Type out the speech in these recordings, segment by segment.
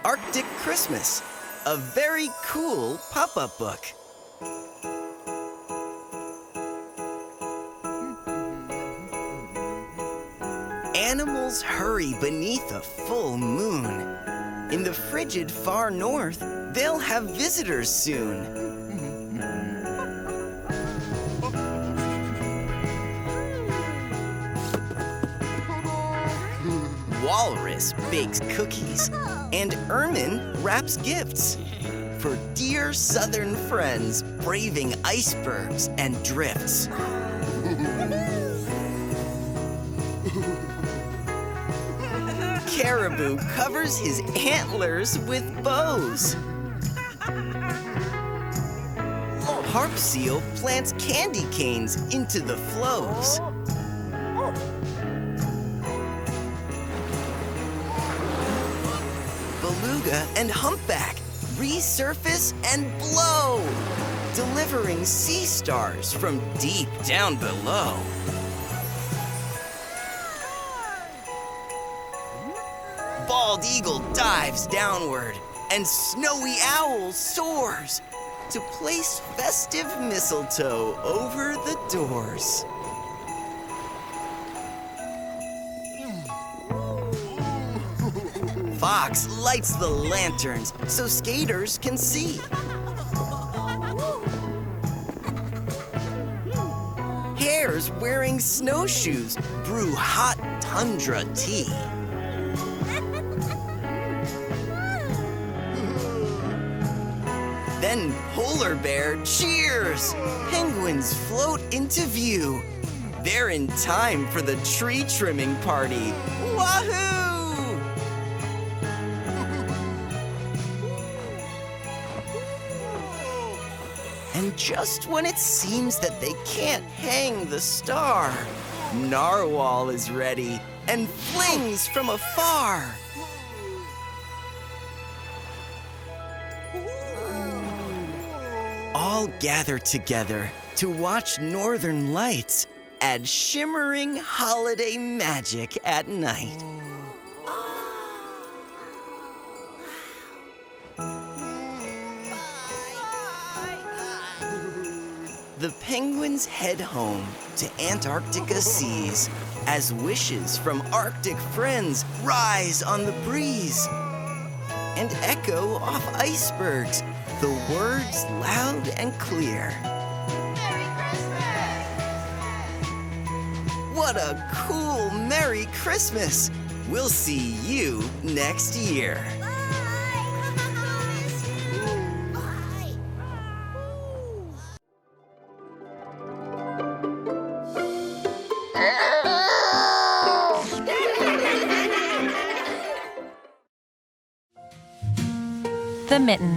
Arctic Christmas, a very cool pop-up book. Animals hurry beneath a full moon. In the frigid far north, they'll have visitors soon. Walrus bakes cookies, and Ermine wraps gifts for dear southern friends braving icebergs and drifts. Caribou covers his antlers with bows. Harp seal plants candy canes into the flows. Beluga and humpback resurface and blow, delivering sea stars from deep down below. Bald eagle dives downward, and snowy owl soars to place festive mistletoe over the doors. Fox lights the lanterns so skaters can see. Hares wearing snowshoes brew hot tundra tea. Then polar bear cheers. Penguins float into view. They're in time for the tree trimming party. Wahoo! And just when it seems that they can't hang the star, Narwhal is ready and flings from afar. All gather together to watch northern lights add shimmering holiday magic at night. The penguins head home to Antarctica seas as wishes from Arctic friends rise on the breeze and echo off icebergs, the words loud and clear. Merry Christmas! What a cool Merry Christmas! We'll see you next year. The Mitten.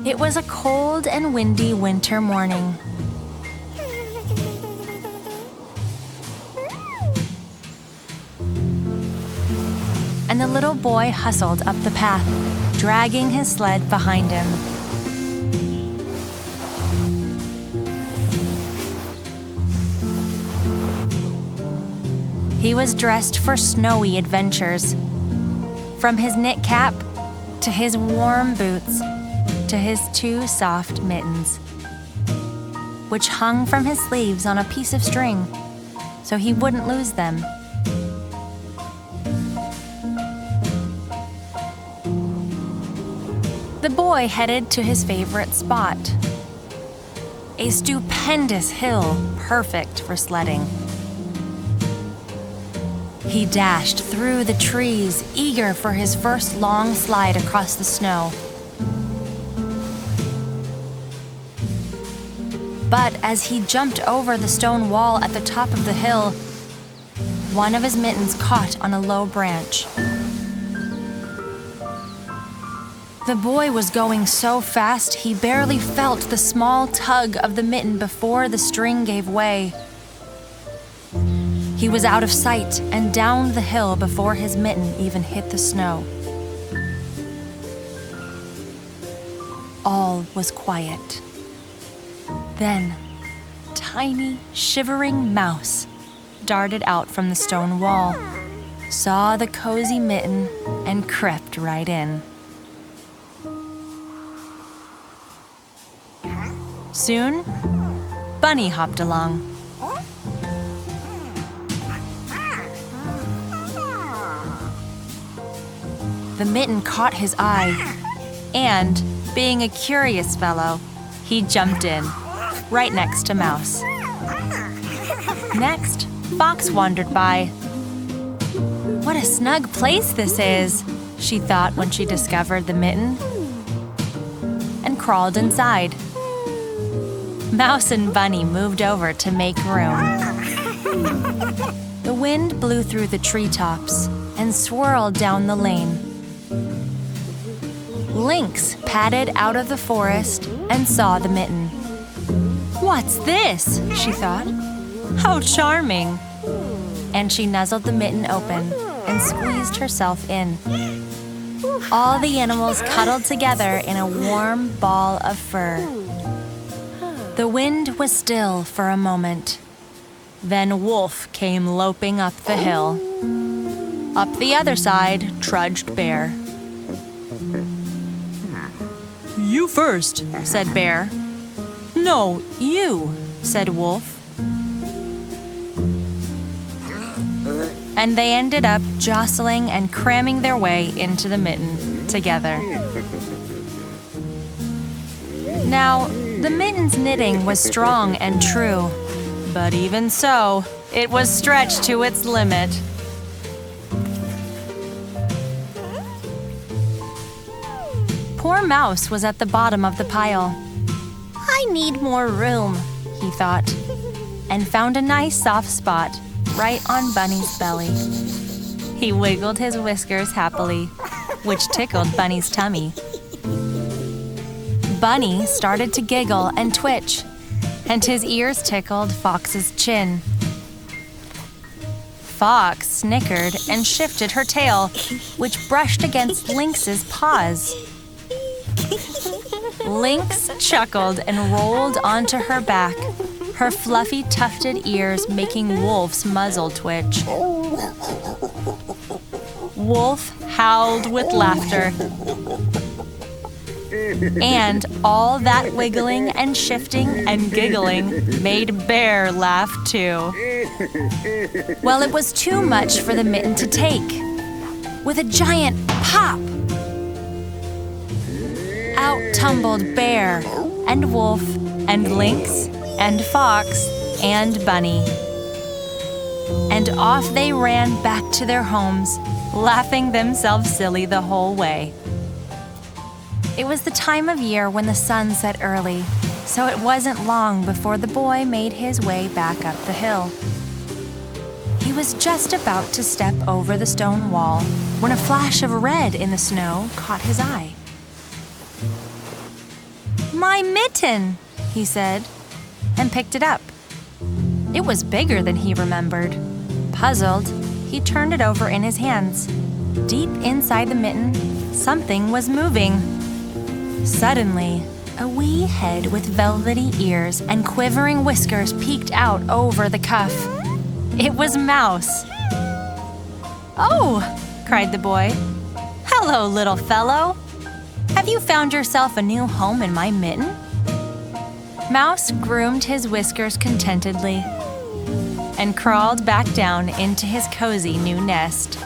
It was a cold and windy winter morning. And the little boy hustled up the path, dragging his sled behind him. He was dressed for snowy adventures. From his knit cap, to his warm boots, to his 2 soft mittens, which hung from his sleeves on a piece of string, so he wouldn't lose them. The boy headed to his favorite spot, a stupendous hill perfect for sledding. He dashed through the trees, eager for his first long slide across the snow. But as he jumped over the stone wall at the top of the hill, one of his mittens caught on a low branch. The boy was going so fast he barely felt the small tug of the mitten before the string gave way. He was out of sight and down the hill before his mitten even hit the snow. All was quiet. Then, tiny, shivering mouse darted out from the stone wall, saw the cozy Mitten, and crept right in. Soon, Bunny hopped along. The Mitten caught his eye, and, being a curious fellow, he jumped in, right next to Mouse. Next, Fox wandered by. What a snug place this is, she thought when she discovered the Mitten, and crawled inside. Mouse and Bunny moved over to make room. The wind blew through the treetops and swirled down the lane. Lynx padded out of the forest and saw the Mitten. What's this? She thought. How charming! And she nuzzled the Mitten open and squeezed herself in. All the animals cuddled together in a warm ball of fur. The wind was still for a moment. Then Wolf came loping up the hill. Up the other side trudged Bear. You first, said Bear. No, you, said Wolf. And they ended up jostling and cramming their way into the Mitten together. Now, the Mitten's knitting was strong and true, but even so, it was stretched to its limit. Poor Mouse was at the bottom of the pile. I need more room, he thought, and found a nice soft spot right on Bunny's belly. He wiggled his whiskers happily, which tickled Bunny's tummy. Bunny started to giggle and twitch, and his ears tickled Fox's chin. Fox snickered and shifted her tail, which brushed against Lynx's paws. Lynx chuckled and rolled onto her back, her fluffy tufted ears making Wolf's muzzle twitch. Wolf howled with laughter. And all that wiggling and shifting and giggling made Bear laugh too. Well, it was too much for the Mitten to take. With a giant pop, out tumbled Bear and Wolf and Lynx and Fox and Bunny. And off they ran back to their homes, laughing themselves silly the whole way. It was the time of year when the sun set early, so it wasn't long before the boy made his way back up the hill. He was just about to step over the stone wall when a flash of red in the snow caught his eye. My Mitten, he said, and picked it up. It was bigger than he remembered. Puzzled, he turned it over in his hands. Deep inside the Mitten, something was moving. Suddenly, a wee head with velvety ears and quivering whiskers peeked out over the cuff. It was Mouse. Oh, cried the boy. Hello, little fellow. Have you found yourself a new home in my Mitten? Mouse groomed his whiskers contentedly and crawled back down into his cozy new nest.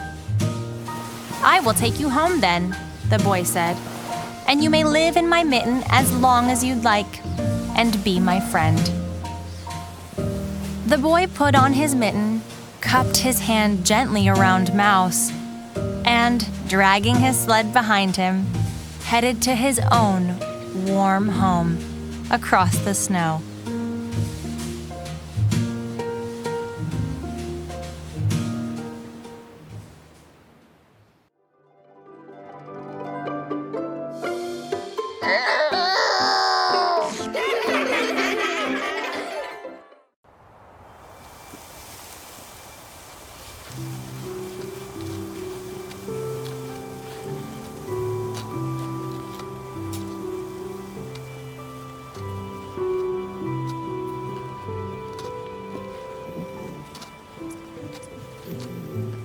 I will take you home then, the boy said, and you may live in my Mitten as long as you'd like, and be my friend. The boy put on his Mitten, cupped his hand gently around Mouse, and, dragging his sled behind him, headed to his own warm home across the snow.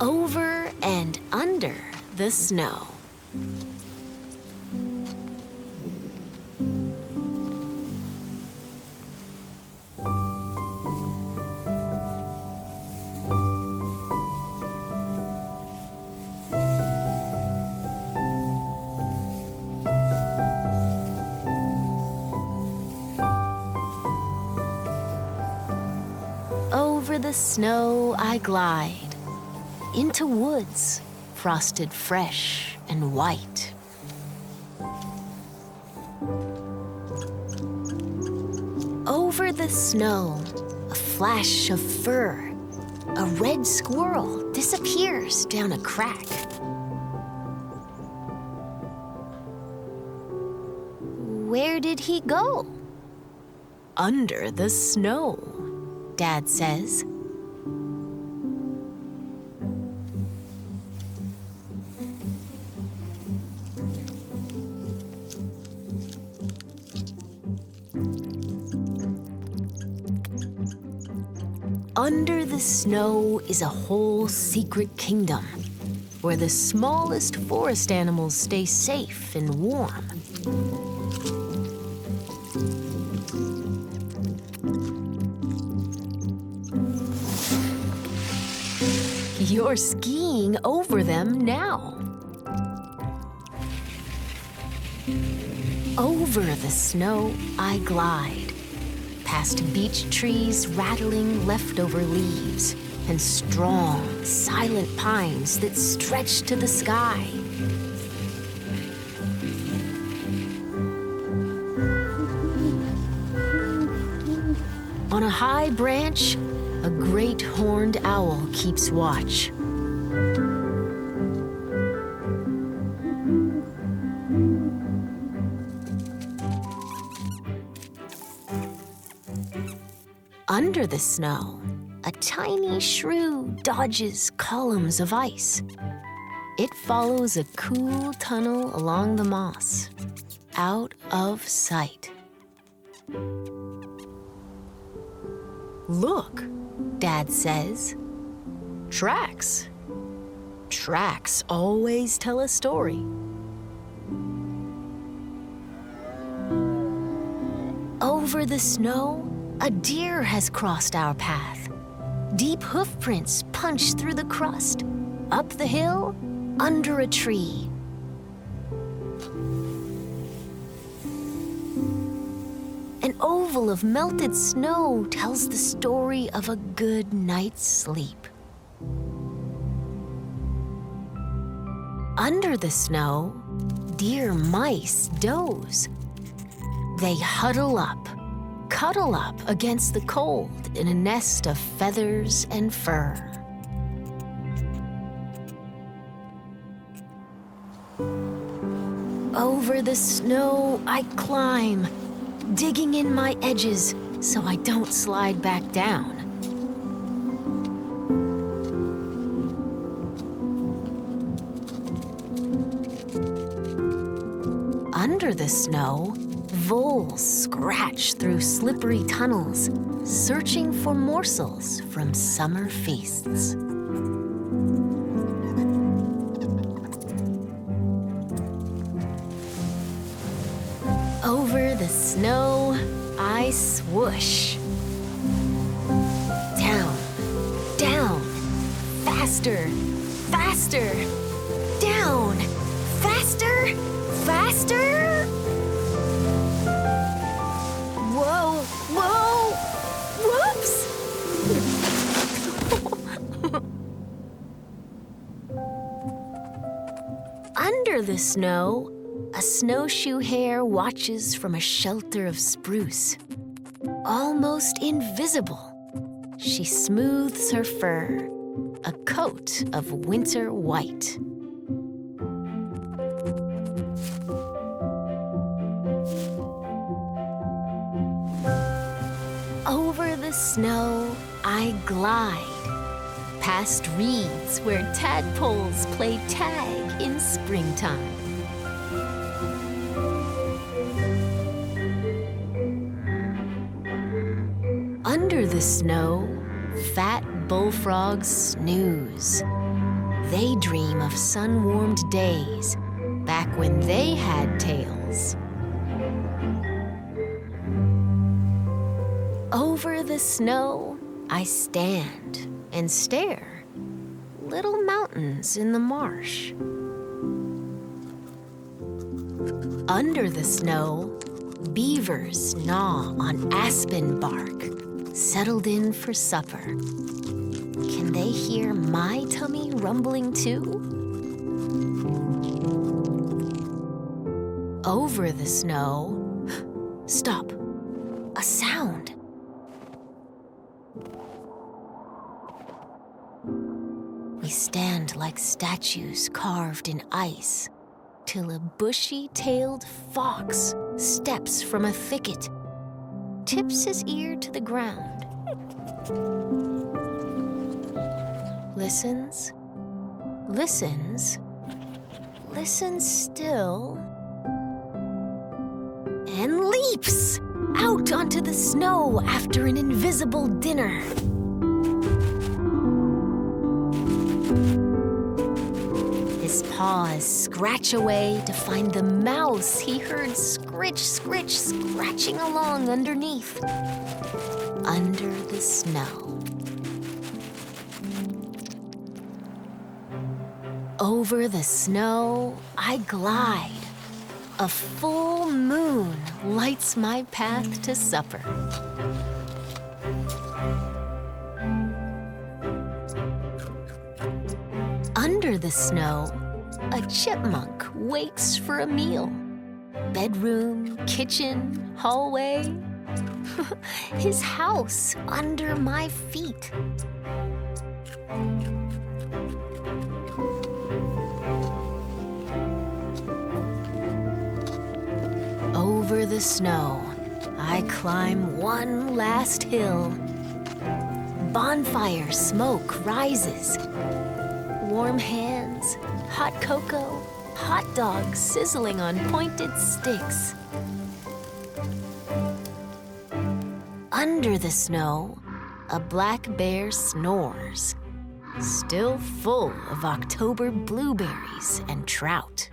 Over and under the snow. Over the snow I glide, into woods frosted fresh and white. Over the snow, a flash of fur, a red squirrel disappears down a crack. Where did he go? Under the snow, Dad says. Under the snow is a whole secret kingdom where the smallest forest animals stay safe and warm. You're skiing over them now. Over the snow I glide, past beech trees rattling leftover leaves and strong, silent pines that stretch to the sky. On a high branch, a great horned owl keeps watch. Under the snow, a tiny shrew dodges columns of ice. It follows a cool tunnel along the moss, out of sight. Look, Dad says. Tracks. Tracks always tell a story. Over the snow, a deer has crossed our path. Deep hoofprints punch through the crust, up the hill, under a tree. An oval of melted snow tells the story of a good night's sleep. Under the snow, deer mice doze. They huddle up, cuddle up against the cold in a nest of feathers and fur. Over the snow I climb, digging in my edges so I don't slide back down. Under the snow, voles scratch through slippery tunnels, searching for morsels from summer feasts. Over the snow, I swoosh. Down, down, faster, faster, down, faster, faster. Whoa, whoa, whoops! Under the snow, a snowshoe hare watches from a shelter of spruce. Almost invisible, she smooths her fur, a coat of winter white. Over the snow, I glide, past reeds where tadpoles play tag in springtime. Under the snow, fat bullfrogs snooze, They dream of sun-warmed days, back when they had tails. Over the snow, I stand and stare. Little mountains in the marsh. Under the snow, beavers gnaw on aspen bark, settled in for supper. Can they hear my tummy rumbling too? Over the snow, stop, a sound. We stand like statues carved in ice, till a bushy-tailed fox steps from a thicket, tips his ear to the ground, listens, listens, listens still, and leaps out onto the snow after an invisible dinner. His paws scratch away to find the mouse he heard scritch, scritch, scratching along underneath, under the snow. Over the snow, I glide. A full moon lights my path to supper. Under the snow, a chipmunk waits for a meal. Bedroom, kitchen, hallway. His house under my feet. Over the snow, I climb one last hill. Bonfire smoke rises. Warm hands, hot cocoa, hot dogs sizzling on pointed sticks. Under the snow, a black bear snores, still full of October blueberries and trout.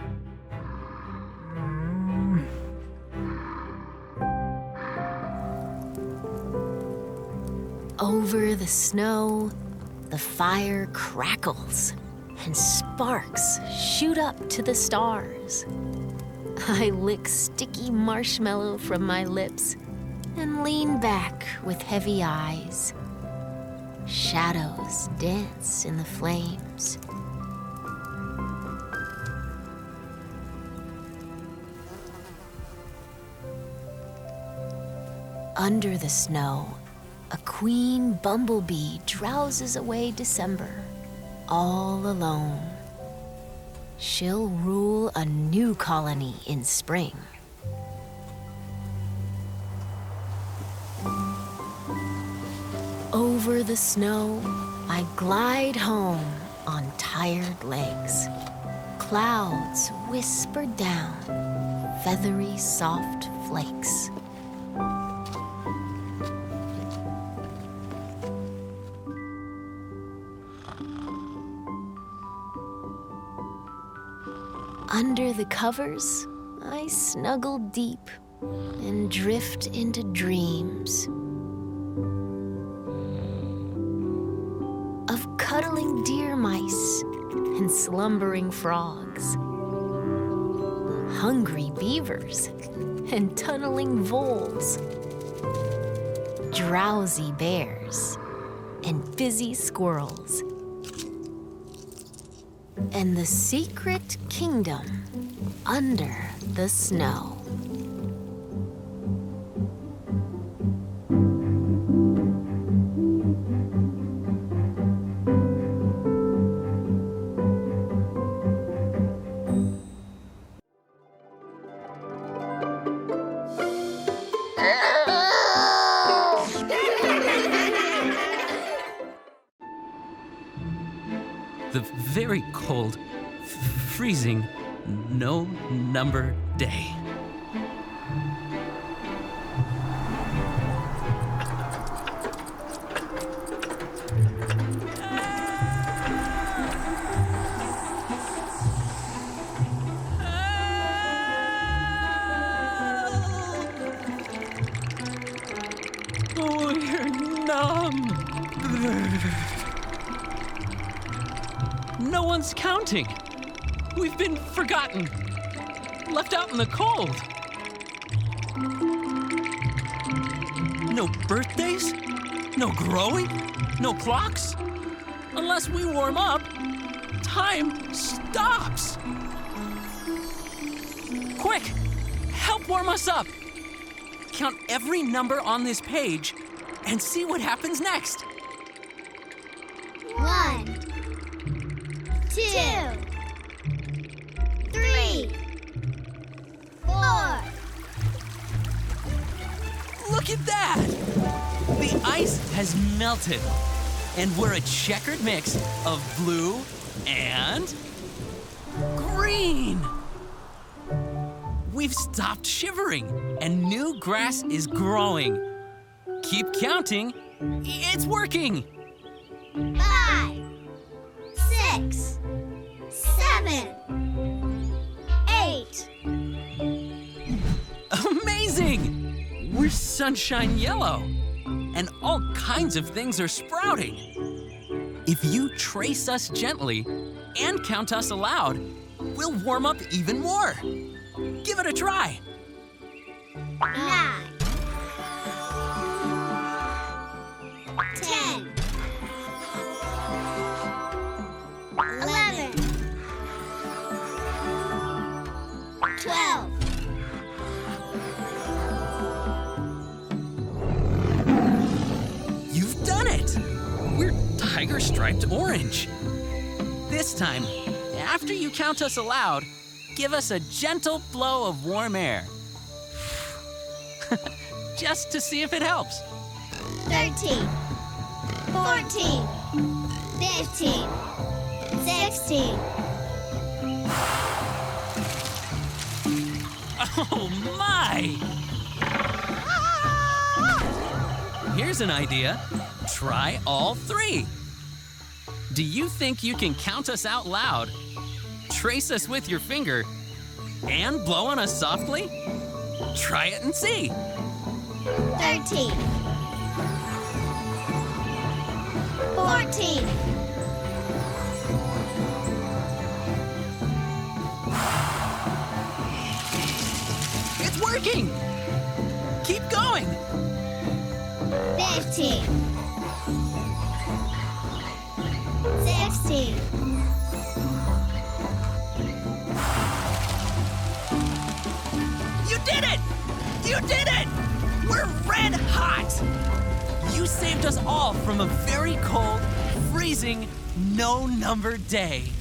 Over the snow, the fire crackles and sparks shoot up to the stars. I lick sticky marshmallow from my lips and lean back with heavy eyes. Shadows dance in the flames. Under the snow, a queen bumblebee drowses away December, all alone. She'll rule a new colony in spring. Over the snow, I glide home on tired legs. Clouds whisper down, feathery soft flakes. Under the covers, I snuggle deep and drift into dreams of cuddling deer mice and slumbering frogs, hungry beavers and tunneling voles, drowsy bears and busy squirrels, and the secret kingdom under the snow. The very cold, freezing, no-number day. No one's counting. We've been forgotten, left out in the cold. No birthdays, no growing, no clocks. Unless we warm up, time stops. Quick, help warm us up. Count every number on this page and see what happens next. 1, 2, 3, 4. Look at that! The ice has melted, and we're a checkered mix of blue and green. We've stopped shivering, and new grass is growing. Keep counting. It's working. 5, 6, 7, 8. Amazing! We're sunshine yellow, and all kinds of things are sprouting. If you trace us gently and count us aloud, we'll warm up even more. Give it a try. 9, 10, 11, 12. You've done it! We're tiger-striped orange. This time, after you count us aloud, give us a gentle blow of warm air. Just to see if it helps. 13, 14, 15, 16. Oh my! Here's an idea. Try all three. Do you think you can count us out loud, trace us with your finger, and blow on us softly? Try it and see. 13, 14. It's working! Keep going! 15, 16. You did it! You did it! We're red hot! You saved us all from a very cold, freezing, no-number day.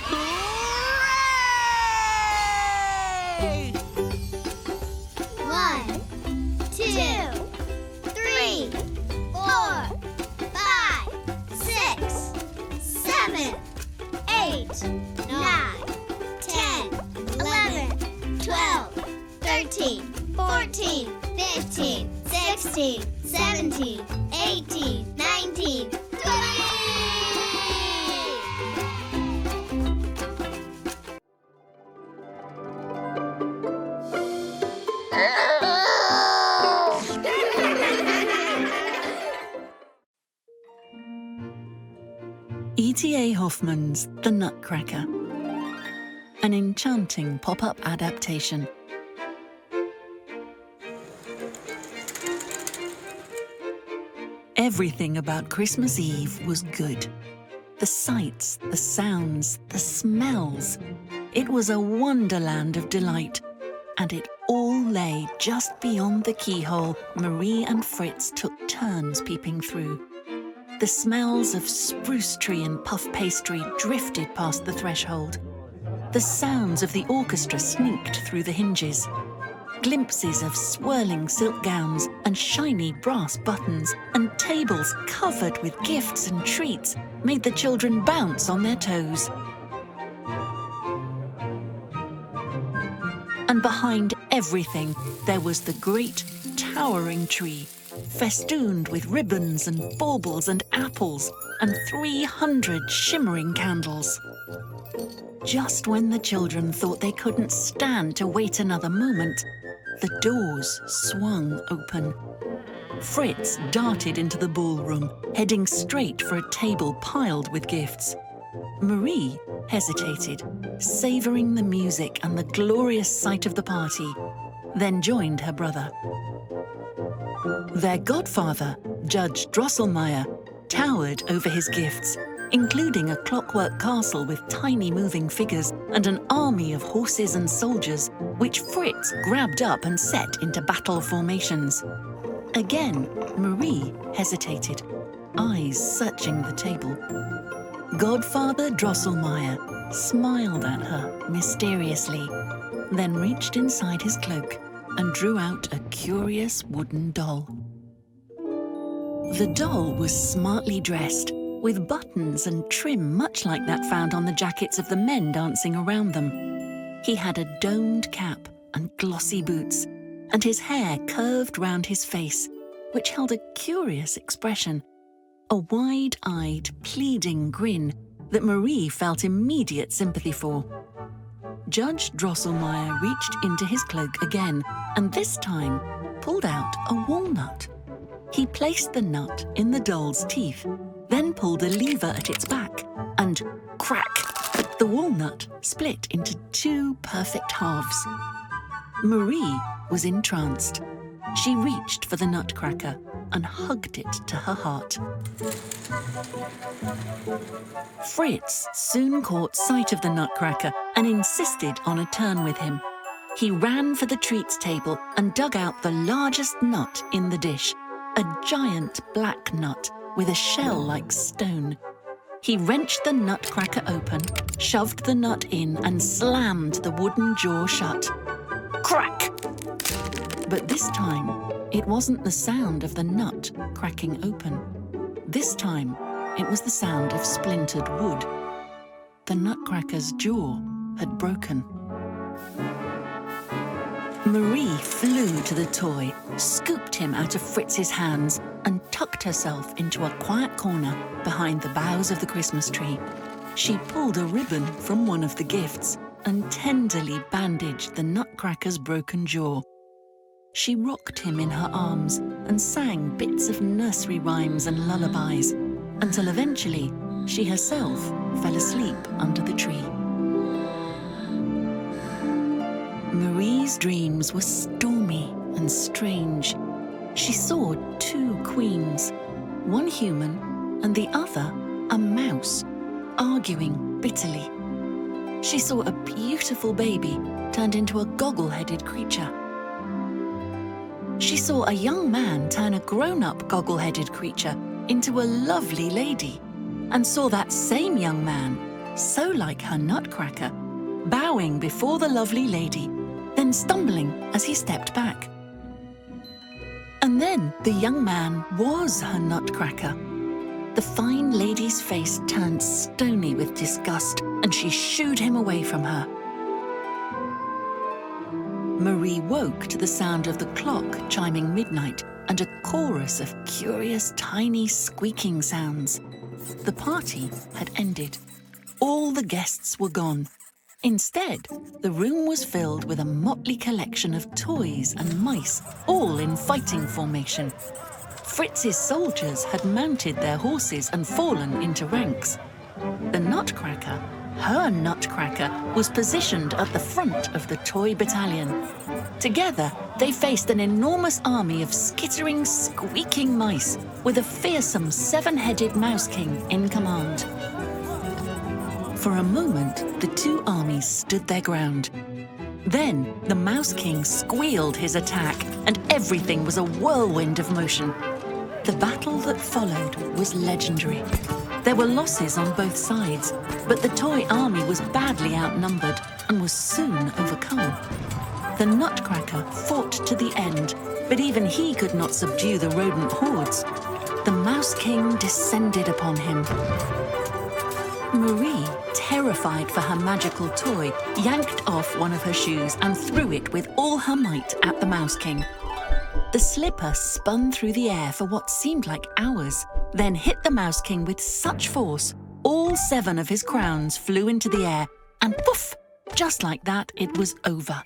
Hooray! 1, 2, 3, 4, 5, 6, 7, 8, 9, 10, 11, 12, 13, 14, 15, 16, 17, 18, 19, 20! E.T.A. Hoffman's The Nutcracker, an enchanting pop-up adaptation. Everything about Christmas Eve was good. The sights, the sounds, the smells. It was a wonderland of delight, and it all lay just beyond the keyhole Marie and Fritz took turns peeping through. The smells of spruce tree and puff pastry drifted past the threshold. The sounds of the orchestra sneaked through the hinges. Glimpses of swirling silk gowns and shiny brass buttons and tables covered with gifts and treats made the children bounce on their toes. And behind everything, there was the great, towering tree, festooned with ribbons and baubles and apples and 300 shimmering candles. Just when the children thought they couldn't stand to wait another moment, the doors swung open. Fritz darted into the ballroom, heading straight for a table piled with gifts. Marie hesitated, savouring the music and the glorious sight of the party, then joined her brother. Their godfather, Judge Drosselmeyer, towered over his gifts, including a clockwork castle with tiny moving figures and an army of horses and soldiers, which Fritz grabbed up and set into battle formations. Again, Marie hesitated, eyes searching the table. Godfather Drosselmeyer smiled at her mysteriously, then reached inside his cloak and drew out a curious wooden doll. The doll was smartly dressed, with buttons and trim much like that found on the jackets of the men dancing around them. He had a domed cap and glossy boots, and his hair curved round his face, which held a curious expression, a wide-eyed, pleading grin that Marie felt immediate sympathy for. Judge Drosselmeyer reached into his cloak again, and this time pulled out a walnut. He placed the nut in the doll's teeth, then pulled a lever at its back, and crack! The walnut split into 2 perfect halves. Marie was entranced. She reached for the Nutcracker and hugged it to her heart. Fritz soon caught sight of the Nutcracker and insisted on a turn with him. He ran for the treats table and dug out the largest nut in the dish, a giant black nut with a shell like stone. He wrenched the Nutcracker open, shoved the nut in and slammed the wooden jaw shut. Crack! But this time, it wasn't the sound of the nut cracking open. This time, it was the sound of splintered wood. The Nutcracker's jaw had broken. Marie flew to the toy, scooped him out of Fritz's hands, and tucked herself into a quiet corner behind the boughs of the Christmas tree. She pulled a ribbon from one of the gifts and tenderly bandaged the Nutcracker's broken jaw. She rocked him in her arms and sang bits of nursery rhymes and lullabies, until eventually she herself fell asleep under the tree. Marie's dreams were stormy and strange. She saw 2 queens, one human and the other a mouse, arguing bitterly. She saw a beautiful baby turned into a goggle-headed creature. She saw a young man turn a grown-up goggle-headed creature into a lovely lady, and saw that same young man, so like her Nutcracker, bowing before the lovely lady, then stumbling as he stepped back. And then the young man was her Nutcracker. The fine lady's face turned stony with disgust, and she shooed him away from her. Marie woke to the sound of the clock chiming midnight and a chorus of curious tiny squeaking sounds. The party had ended. All the guests were gone. Instead, the room was filled with a motley collection of toys and mice, all in fighting formation. Fritz's soldiers had mounted their horses and fallen into ranks. The Nutcracker, her Nutcracker, was positioned at the front of the toy battalion. Together, they faced an enormous army of skittering, squeaking mice, with a fearsome 7-headed Mouse King in command. For a moment, the 2 armies stood their ground. Then, the Mouse King squealed his attack, and everything was a whirlwind of motion. The battle that followed was legendary. There were losses on both sides, but the toy army was badly outnumbered and was soon overcome. The Nutcracker fought to the end, but even he could not subdue the rodent hordes. The Mouse King descended upon him. Marie, terrified for her magical toy, yanked off one of her shoes and threw it with all her might at the Mouse King. The slipper spun through the air for what seemed like hours, then hit the Mouse King with such force, all 7 of his crowns flew into the air, and poof! Just like that, it was over.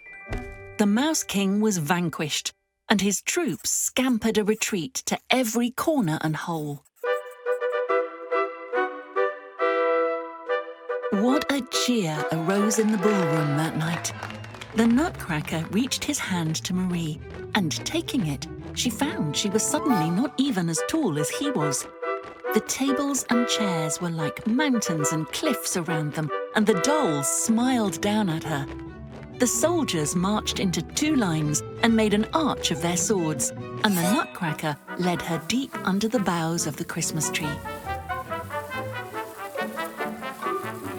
The Mouse King was vanquished. and his troops scampered a retreat to every corner and hole. What a cheer arose in the ballroom that night. The Nutcracker reached his hand to Marie, and taking it, she found she was suddenly not even as tall as he was. The tables and chairs were like mountains and cliffs around them, and the dolls smiled down at her. The soldiers marched into 2 lines and made an arch of their swords, and the Nutcracker led her deep under the boughs of the Christmas tree.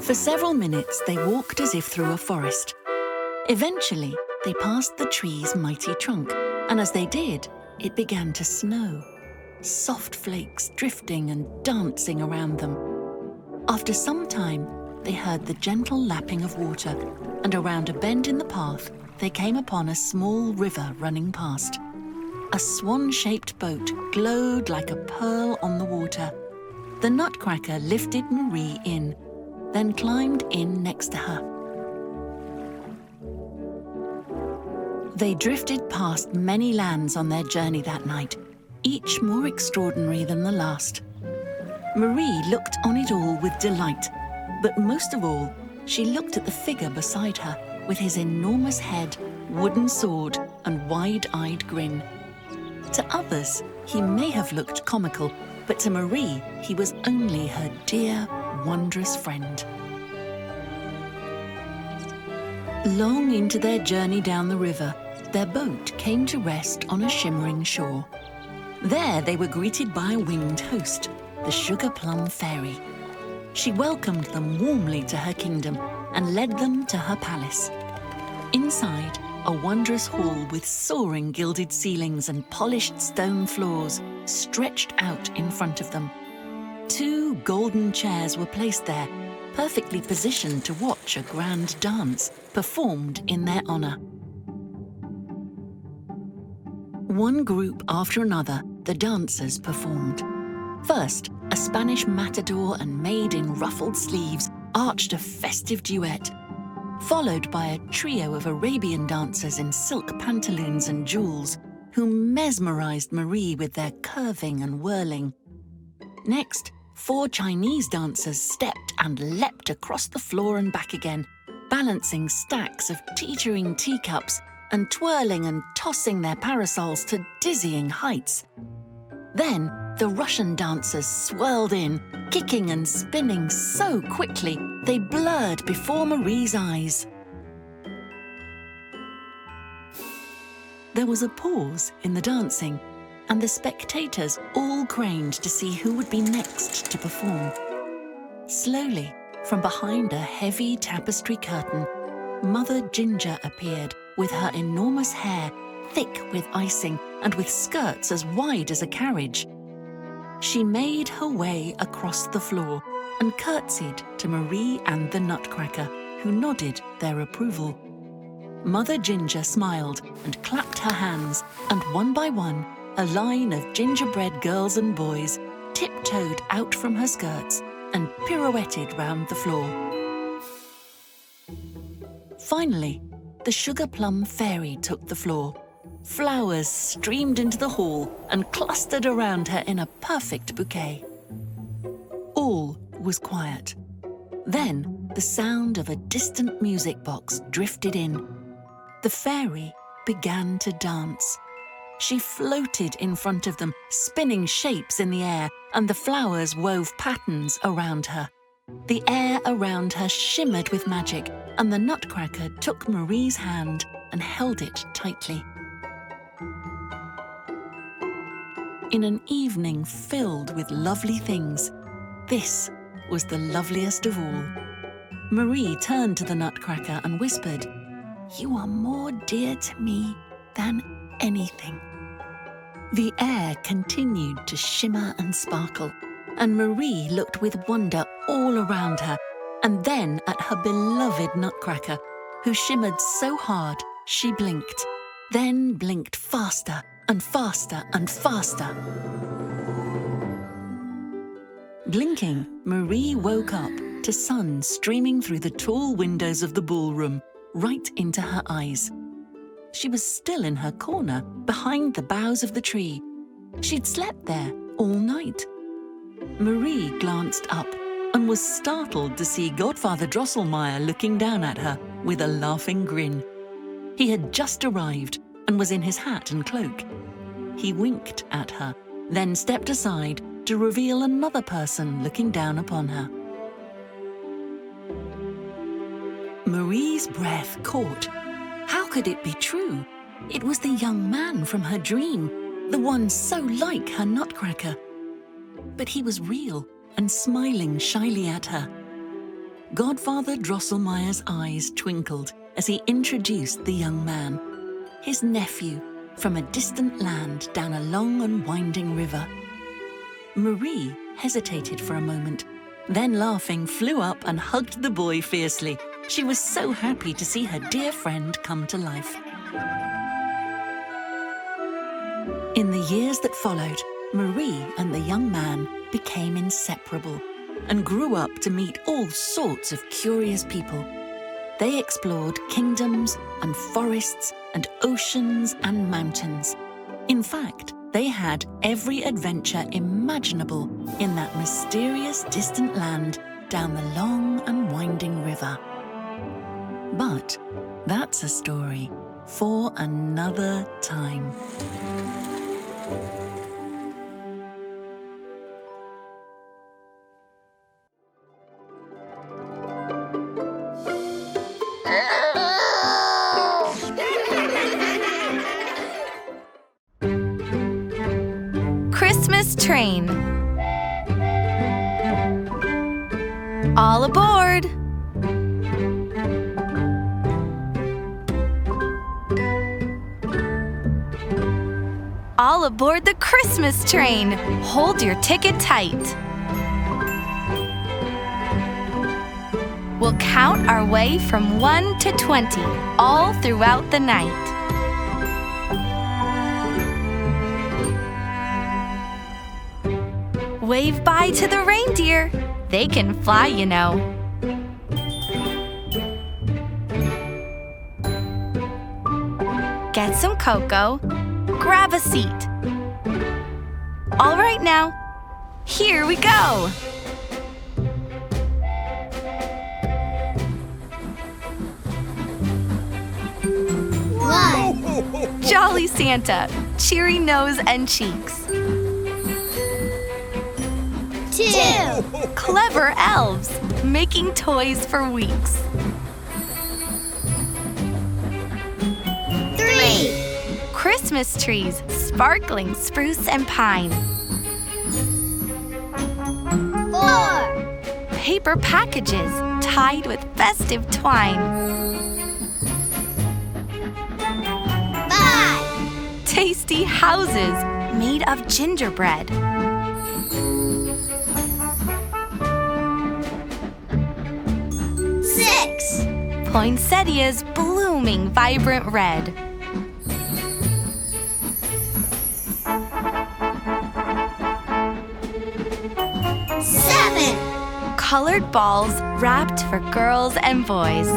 For several minutes, they walked as if through a forest. Eventually, they passed the tree's mighty trunk, and as they did, it began to snow, soft flakes drifting and dancing around them. After some time, they heard the gentle lapping of water, and around a bend in the path, they came upon a small river running past. A swan-shaped boat glowed like a pearl on the water. The Nutcracker lifted Marie in, then climbed in next to her. They drifted past many lands on their journey that night, each more extraordinary than the last. Marie looked on it all with delight, but most of all, she looked at the figure beside her with his enormous head, wooden sword, and wide-eyed grin. To others, he may have looked comical, but to Marie, he was only her dear, wondrous friend. Long into their journey down the river, their boat came to rest on a shimmering shore. There they were greeted by a winged host, the Sugar Plum Fairy. She welcomed them warmly to her kingdom and led them to her palace. Inside, a wondrous hall with soaring gilded ceilings and polished stone floors stretched out in front of them. 2 golden chairs were placed there, perfectly positioned to watch a grand dance performed in their honor. One group after another, the dancers performed. First, a Spanish matador and maid in ruffled sleeves arched a festive duet, followed by a trio of Arabian dancers in silk pantaloons and jewels, who mesmerized Marie with their curving and whirling. Next, 4 Chinese dancers stepped and leapt across the floor and back again, balancing stacks of teetering teacups and twirling and tossing their parasols to dizzying heights. Then the Russian dancers swirled in, kicking and spinning so quickly they blurred before Marie's eyes. There was a pause in the dancing, and the spectators all craned to see who would be next to perform. Slowly, from behind a heavy tapestry curtain, Mother Ginger appeared with her enormous hair thick with icing and with skirts as wide as a carriage. She made her way across the floor and curtsied to Marie and the Nutcracker, who nodded their approval. Mother Ginger smiled and clapped her hands, and one by one, a line of gingerbread girls and boys tiptoed out from her skirts and pirouetted round the floor. Finally, the Sugar Plum Fairy took the floor. Flowers streamed into the hall and clustered around her in a perfect bouquet. All was quiet. Then the sound of a distant music box drifted in. The fairy began to dance. She floated in front of them, spinning shapes in the air, and the flowers wove patterns around her. The air around her shimmered with magic, and the Nutcracker took Marie's hand and held it tightly. In an evening filled with lovely things, this was the loveliest of all. Marie turned to the Nutcracker and whispered, "You are more dear to me than anything." The air continued to shimmer and sparkle, and Marie looked with wonder all around her, and then at her beloved Nutcracker, who shimmered so hard she blinked, then blinked faster and faster and faster. Blinking, Marie woke up to sun streaming through the tall windows of the ballroom, right into her eyes. She was still in her corner, behind the boughs of the tree. She'd slept there all night. Marie glanced up and was startled to see Godfather Drosselmeyer looking down at her with a laughing grin. He had just arrived and was in his hat and cloak. He winked at her, then stepped aside to reveal another person looking down upon her. Marie's breath caught. How could it be true? It was the young man from her dream, the one so like her Nutcracker. But he was real and smiling shyly at her. Godfather Drosselmeyer's eyes twinkled as he introduced the young man, his nephew from a distant land down a long and winding river. Marie hesitated for a moment, then laughing flew up and hugged the boy fiercely. She was so happy to see her dear friend come to life. In the years that followed, Marie and the young man became inseparable and grew up to meet all sorts of curious people. They explored kingdoms and forests and oceans and mountains. In fact, they had every adventure imaginable in that mysterious distant land down the long and winding river. But that's a story for another time. Christmas train. All aboard! All aboard the Christmas train! Hold your ticket tight. We'll count our way from 1 to 20, all throughout the night. Wave bye to the reindeer. They can fly, you know. Get some cocoa. Grab a seat. All right now, here we go. One, Jolly Santa, cheery nose and cheeks. 2, Clever elves, making toys for weeks. 3, Christmas trees, sparkling spruce and pine. 4, Paper packages tied with festive twine. 5, Tasty houses made of gingerbread. 6, Poinsettias blooming vibrant red. 7, Colored balls wrapped for girls and boys.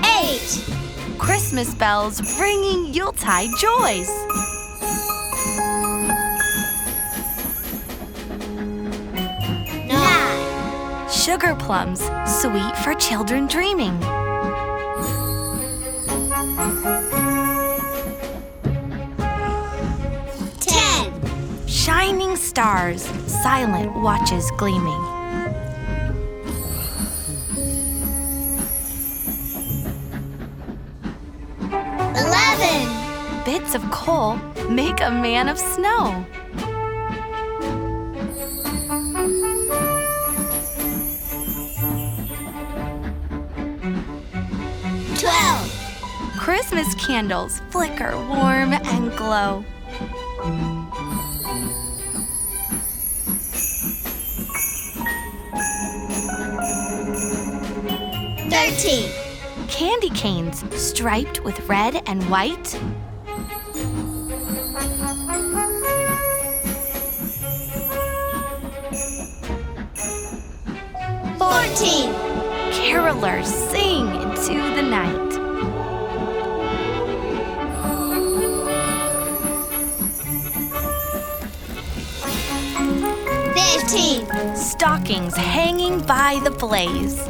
8, Christmas bells ringing Yuletide joys. 9, Sugar plums, sweet for children dreaming. 10, Shining stars, silent watches gleaming. 11, Bits of coal make a man of snow. 12, Christmas candles flicker warm and glow. 13, Candy canes striped with red and white. 14. Carolers sing into the night. 15. Stockings hanging by the blaze.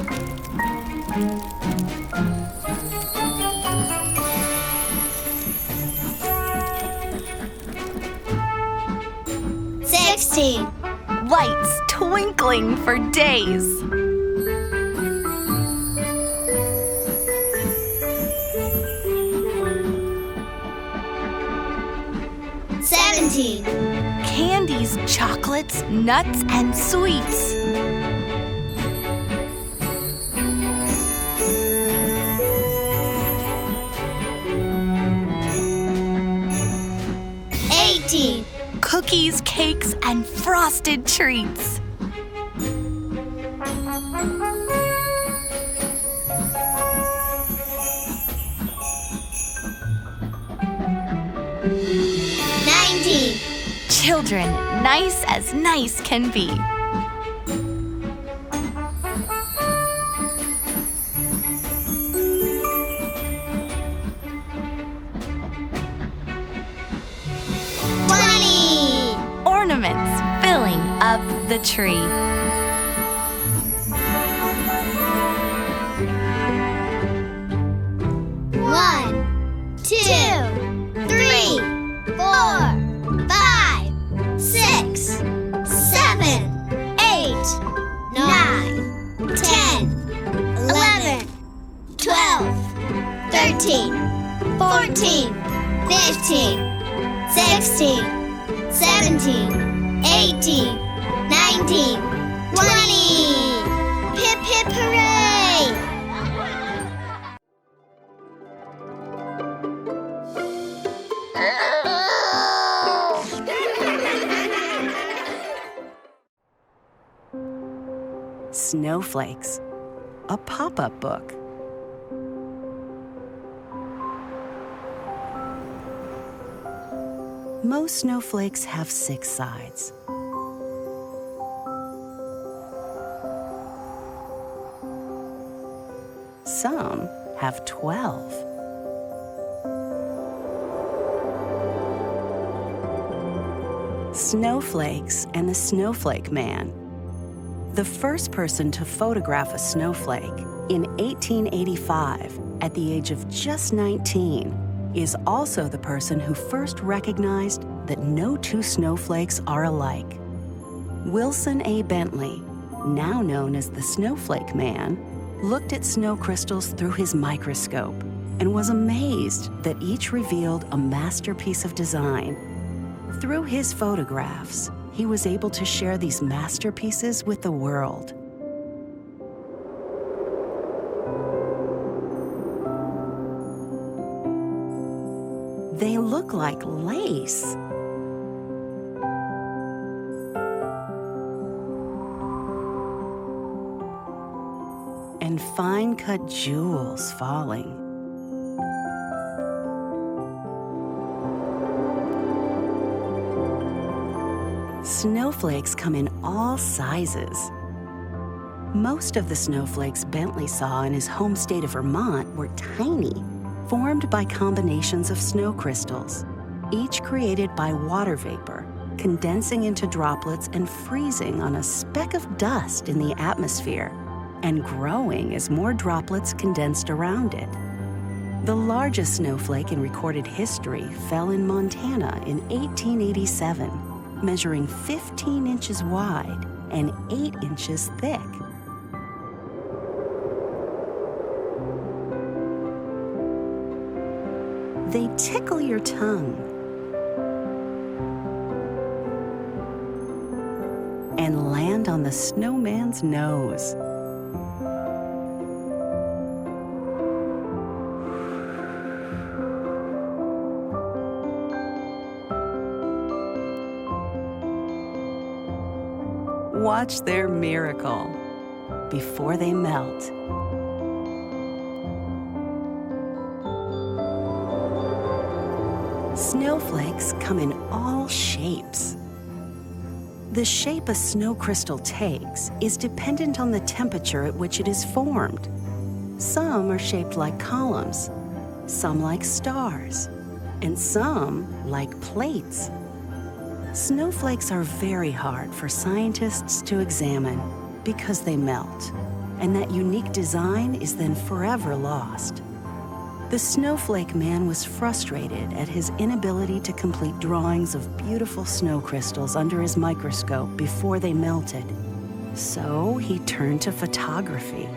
16. Lights twinkling for days. 17. Candies, chocolates, nuts, and sweets. 18. Cookies, cakes, and frosted treats. 19. Children, nice as nice can be. 20. Ornaments filling up the tree. 1, 2, 3, 4, 5, 6, 7, 8, 9, 10, 11, 12, 13, 14, 15, 16, 17, 18, 19, 20. Hip hip hooray! Snowflakes, a pop-up book. Most snowflakes have 6 sides. Some have 12. Snowflakes and the Snowflake Man. The first person to photograph a snowflake in 1885 at the age of just 19 is also the person who first recognized that no 2 snowflakes are alike. Wilson A. Bentley, now known as the Snowflake Man, looked at snow crystals through his microscope and was amazed that each revealed a masterpiece of design. Through his photographs, he was able to share these masterpieces with the world. They look like lace. And fine-cut jewels falling. Snowflakes come in all sizes. Most of the snowflakes Bentley saw in his home state of Vermont were tiny, formed by combinations of snow crystals, each created by water vapor, condensing into droplets and freezing on a speck of dust in the atmosphere, and growing as more droplets condensed around it. The largest snowflake in recorded history fell in Montana in 1887, measuring 15 inches wide and 8 inches thick. They tickle your tongue and land on the snowman's nose. Watch their miracle before they melt. Snowflakes come in all shapes. The shape a snow crystal takes is dependent on the temperature at which it is formed. Some are shaped like columns, some like stars, and some like plates. Snowflakes are very hard for scientists to examine because they melt, and that unique design is then forever lost. The Snowflake Man was frustrated at his inability to complete drawings of beautiful snow crystals under his microscope before they melted. So he turned to photography.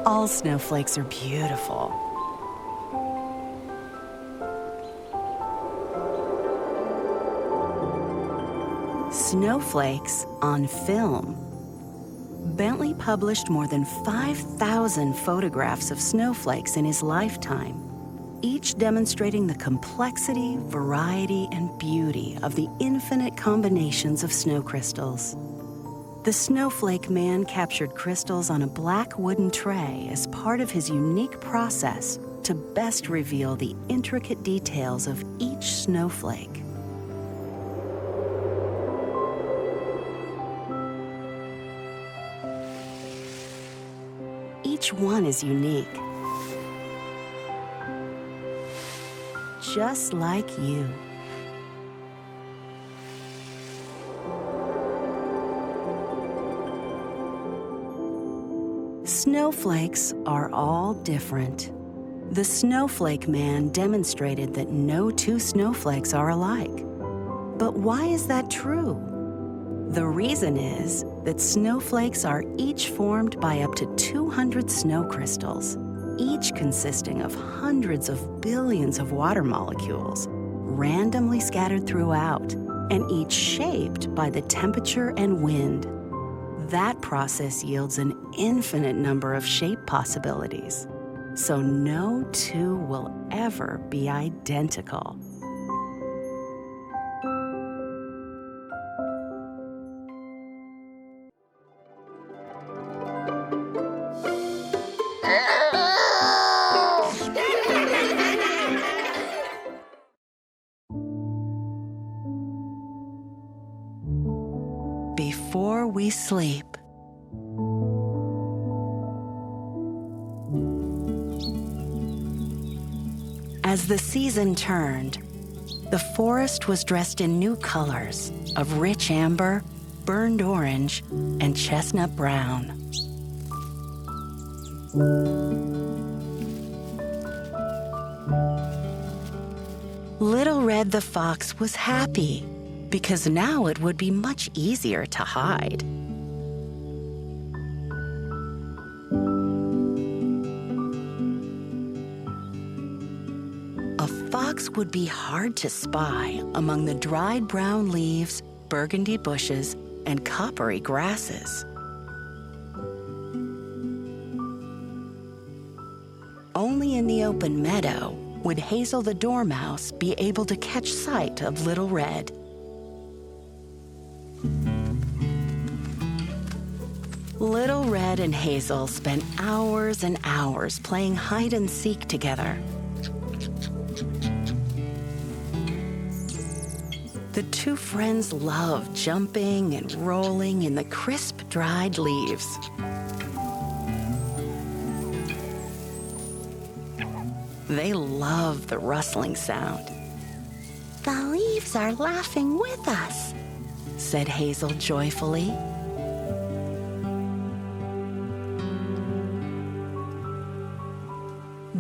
All snowflakes are beautiful. Snowflakes on film. Bentley published more than 5,000 photographs of snowflakes in his lifetime, each demonstrating the complexity, variety, and beauty of the infinite combinations of snow crystals. The Snowflake Man captured crystals on a black wooden tray as part of his unique process to best reveal the intricate details of each snowflake. Each one is unique, just like you. Snowflakes are all different. The Snowflake Man demonstrated that no two snowflakes are alike. But why is that true? The reason is that snowflakes are each formed by up to 200 snow crystals, each consisting of hundreds of billions of water molecules, randomly scattered throughout, and each shaped by the temperature and wind. That process yields an infinite number of shape possibilities, so no two will ever be identical. Before we sleep. As the season turned, the forest was dressed in new colors of rich amber, burned orange, and chestnut brown. Little Red the Fox was happy because now it would be much easier to hide. A fox would be hard to spy among the dried brown leaves, burgundy bushes, and coppery grasses. Only in the open meadow would Hazel the Dormouse be able to catch sight of Little Red. Little Red and Hazel spent hours and hours playing hide and seek together. The two friends loved jumping and rolling in the crisp, dried leaves. They loved the rustling sound. "The leaves are laughing with us," said Hazel joyfully.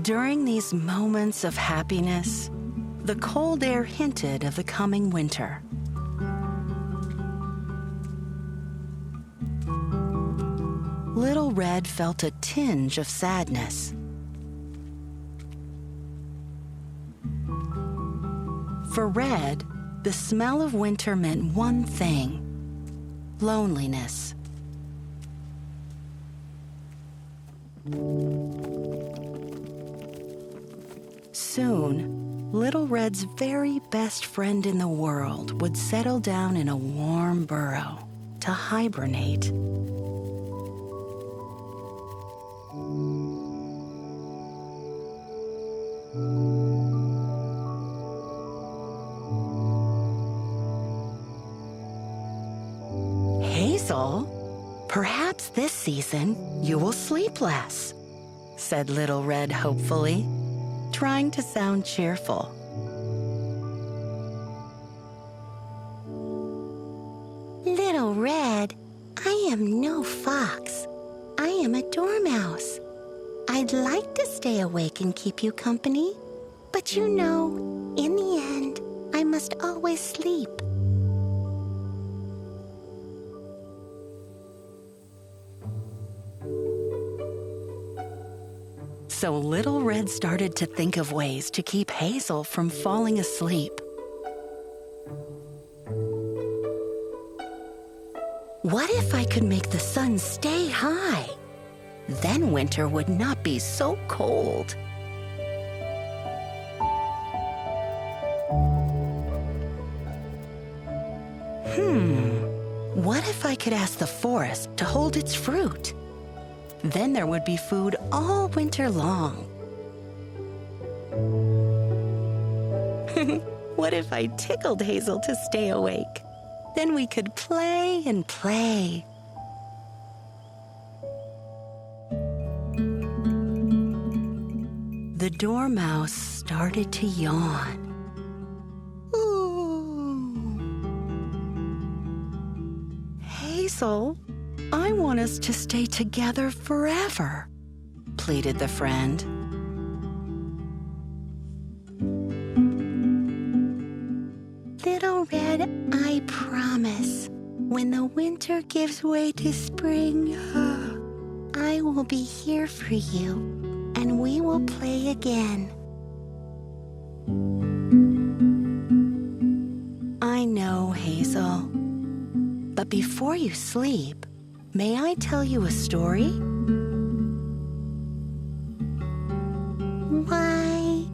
During these moments of happiness, the cold air hinted of the coming winter. Little Red felt a tinge of sadness. For Red, the smell of winter meant one thing: loneliness. Soon, Little Red's very best friend in the world would settle down in a warm burrow to hibernate. Hazel, perhaps this season you will sleep less, said Little Red hopefully, trying to sound cheerful. Little Red, I am no fox. I am a dormouse. I'd like to stay awake and keep you company, but you know, in the end, I must always sleep. So Little Red started to think of ways to keep Hazel from falling asleep. What if I could make the sun stay high? Then winter would not be so cold. What if I could ask the forest to hold its fruit? Then there would be food all winter long. What if I tickled Hazel to stay awake? Then we could play and play. The dormouse started to yawn. Hazel, I want us to stay together forever, pleaded the friend. Little Red, I promise, when the winter gives way to spring, I will be here for you, and we will play again. I know, Hazel. But before you sleep, may I tell you a story? Why,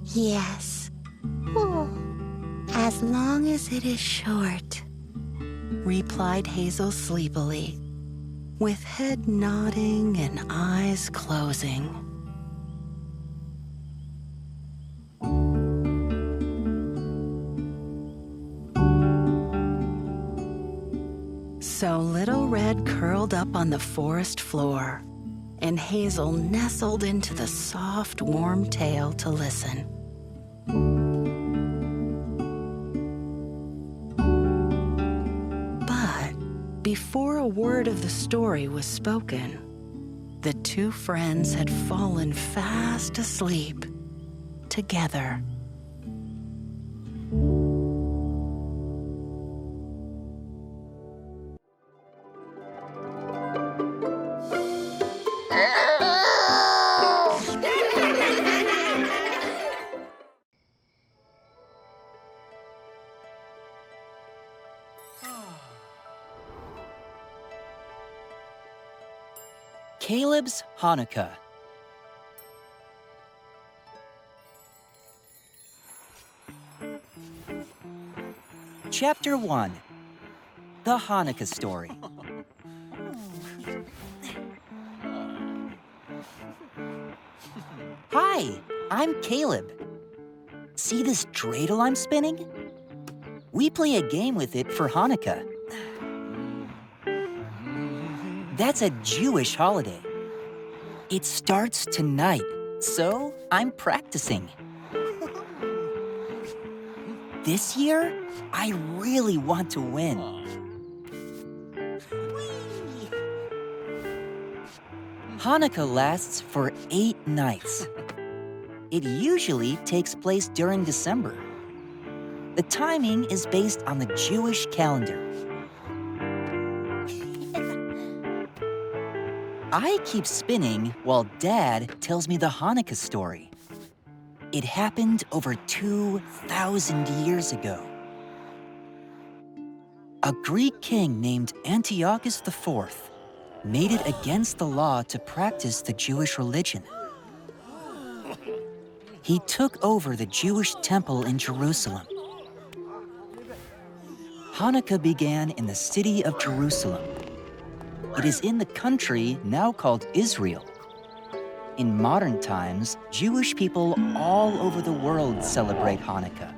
yes. Oh, as long as it is short, replied Hazel sleepily, with head nodding and eyes closing. So Little Red curled up on the forest floor, and Hazel nestled into the soft, warm tail to listen. But before a word of the story was spoken, the two friends had fallen fast asleep together. Caleb's Hanukkah. Chapter 1. The Hanukkah Story. Hi, I'm Caleb. See this dreidel I'm spinning? We play a game with it for Hanukkah. That's a Jewish holiday. It starts tonight, so I'm practicing. This year, I really want to win. Hanukkah lasts for 8 nights. It usually takes place during December. The timing is based on the Jewish calendar. I keep spinning while Dad tells me the Hanukkah story. It happened over 2,000 years ago. A Greek king named Antiochus IV made it against the law to practice the Jewish religion. He took over the Jewish temple in Jerusalem. Hanukkah began in the city of Jerusalem. It is in the country now called Israel. In modern times, Jewish people all over the world celebrate Hanukkah.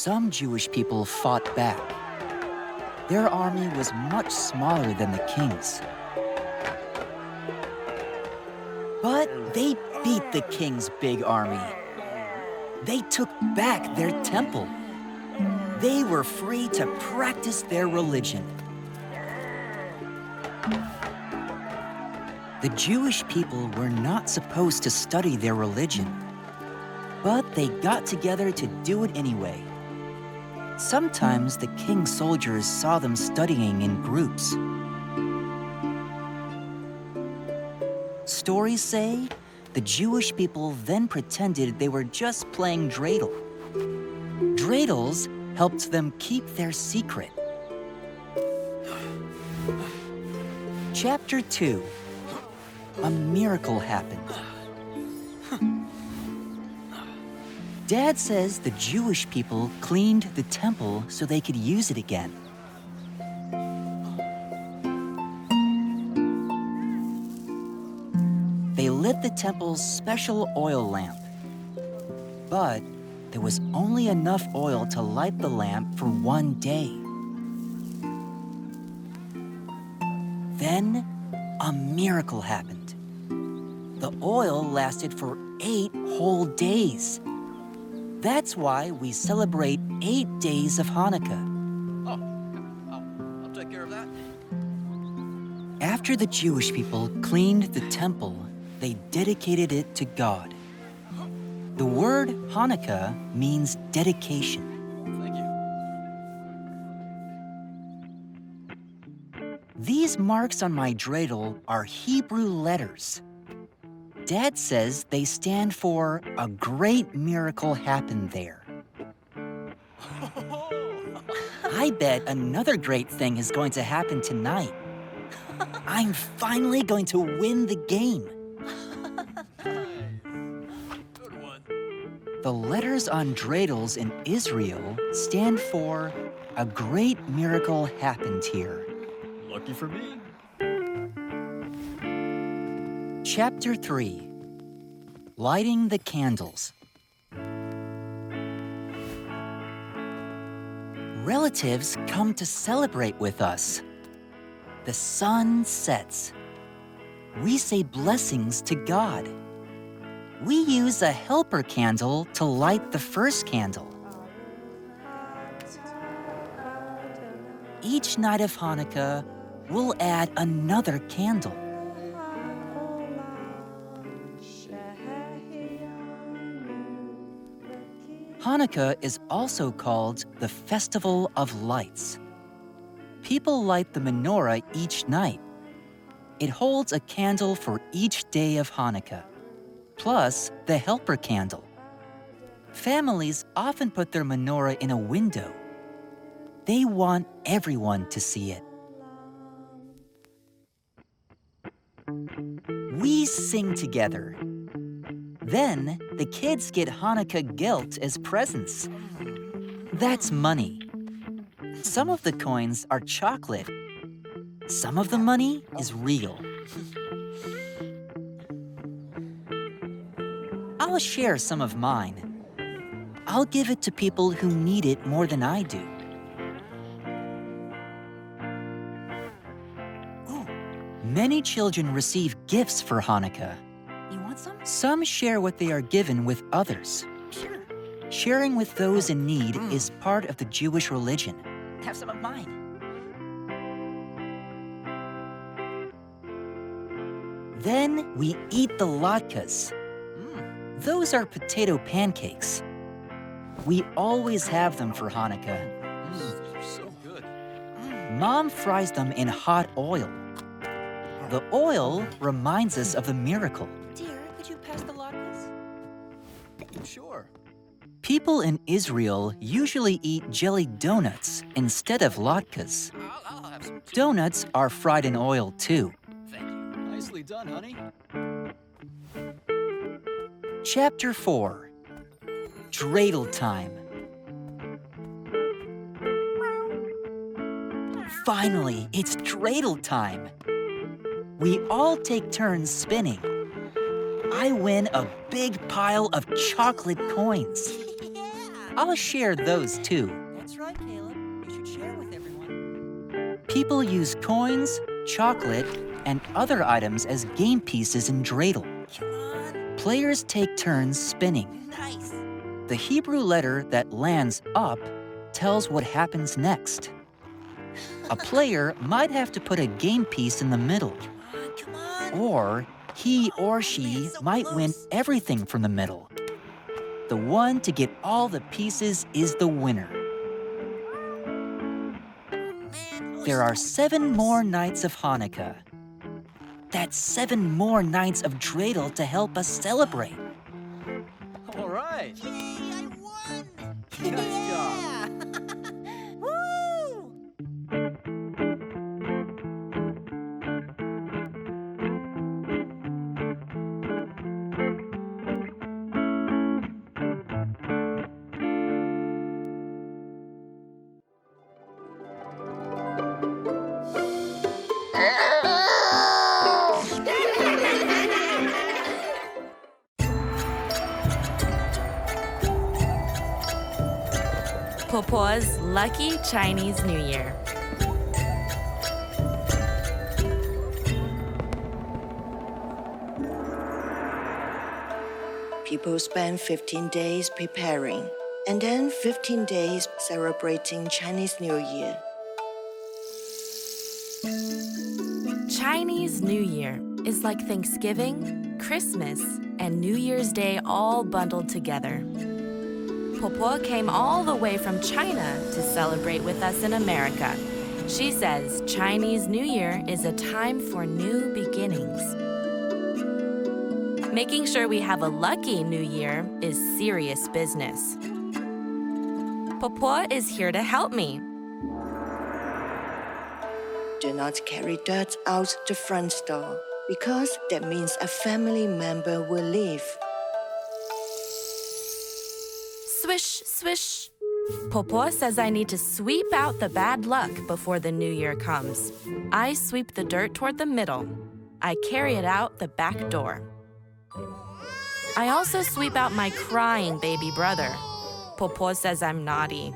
some Jewish people fought back. Their army was much smaller than the king's. But they beat the king's big army. They took back their temple. They were free to practice their religion. The Jewish people were not supposed to study their religion, but they got together to do it anyway. Sometimes the king's soldiers saw them studying in groups. Stories say the Jewish people then pretended they were just playing dreidel. Dreidels helped them keep their secret. Chapter 2. A miracle happened. Dad says the Jewish people cleaned the temple so they could use it again. They lit the temple's special oil lamp. But there was only enough oil to light the lamp for one day. Then a miracle happened. The oil lasted for 8 whole days. That's why we celebrate 8 days of Hanukkah. I'll take care of that. After the Jewish people cleaned the temple, they dedicated it to God. The word Hanukkah means dedication. Thank you. These marks on my dreidel are Hebrew letters. Dad says they stand for a great miracle happened there. I bet another great thing is going to happen tonight. I'm finally going to win the game. Good one. The letters on dreidels in Israel stand for a great miracle happened here. Lucky for me. Chapter 3. Lighting the candles. Relatives come to celebrate with us. The sun sets. We say blessings to God. We use a helper candle to light the first candle. Each night of Hanukkah, we'll add another candle. Hanukkah is also called the Festival of Lights. People light the menorah each night. It holds a candle for each day of Hanukkah, plus the helper candle. Families often put their menorah in a window. They want everyone to see it. We sing together. Then, the kids get Hanukkah gelt as presents. That's money. Some of the coins are chocolate. Some of the money is real. I'll share some of mine. I'll give it to people who need it more than I do. Many children receive gifts for Hanukkah. You want some? Some share what they are given with others. Sure. Sharing with those in need is part of the Jewish religion. Have some of mine. Then we eat the latkes. Those are potato pancakes. We always have them for Hanukkah. They're so good. Mom fries them in hot oil. The oil reminds us of the miracle. Dear, could you pass the latkes? Sure. People in Israel usually eat jelly donuts instead of latkes. I'll have some. Donuts are fried in oil too. Thank you. Nicely done, honey. Chapter 4. Dreidel time. Finally, it's dreidel time. We all take turns spinning. I win a big pile of chocolate coins. I'll share those too. That's right, Caleb. You should share with everyone. People use coins, chocolate, and other items as game pieces in dreidel. Come on. Players take turns spinning. Nice. The Hebrew letter that lands up tells what happens next. A player might have to put a game piece in the middle, Come on. or he or she might win everything from the middle. The one to get all the pieces is the winner. There are 7 more nights of Hanukkah. That's 7 more nights of dreidel to help us celebrate. All right. Yay, I won. Nice job. Woo! PoPo's Lucky Chinese New Year. People spend 15 days preparing, and then 15 days celebrating Chinese New Year. Chinese New Year is like Thanksgiving, Christmas, and New Year's Day all bundled together. PoPo came all the way from China to celebrate with us in America. She says Chinese New Year is a time for new beginnings. Making sure we have a lucky New Year is serious business. PoPo is here to help me. Do not carry dirt out the front door, because that means a family member will leave. Swish, swish. PoPo says I need to sweep out the bad luck before the new year comes. I sweep the dirt toward the middle. I carry it out the back door. I also sweep out my crying baby brother. PoPo says I'm naughty.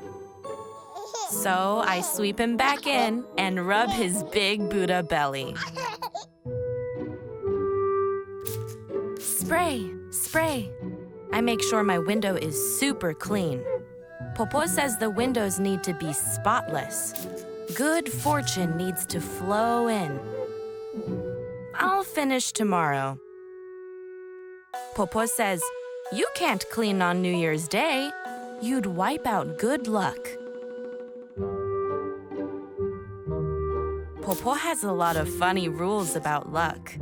So I sweep him back in and rub his big Buddha belly. Spray, spray. I make sure my window is super clean. PoPo says the windows need to be spotless. Good fortune needs to flow in. I'll finish tomorrow. PoPo says, you can't clean on New Year's Day. You'd wipe out good luck. PoPo has a lot of funny rules about luck.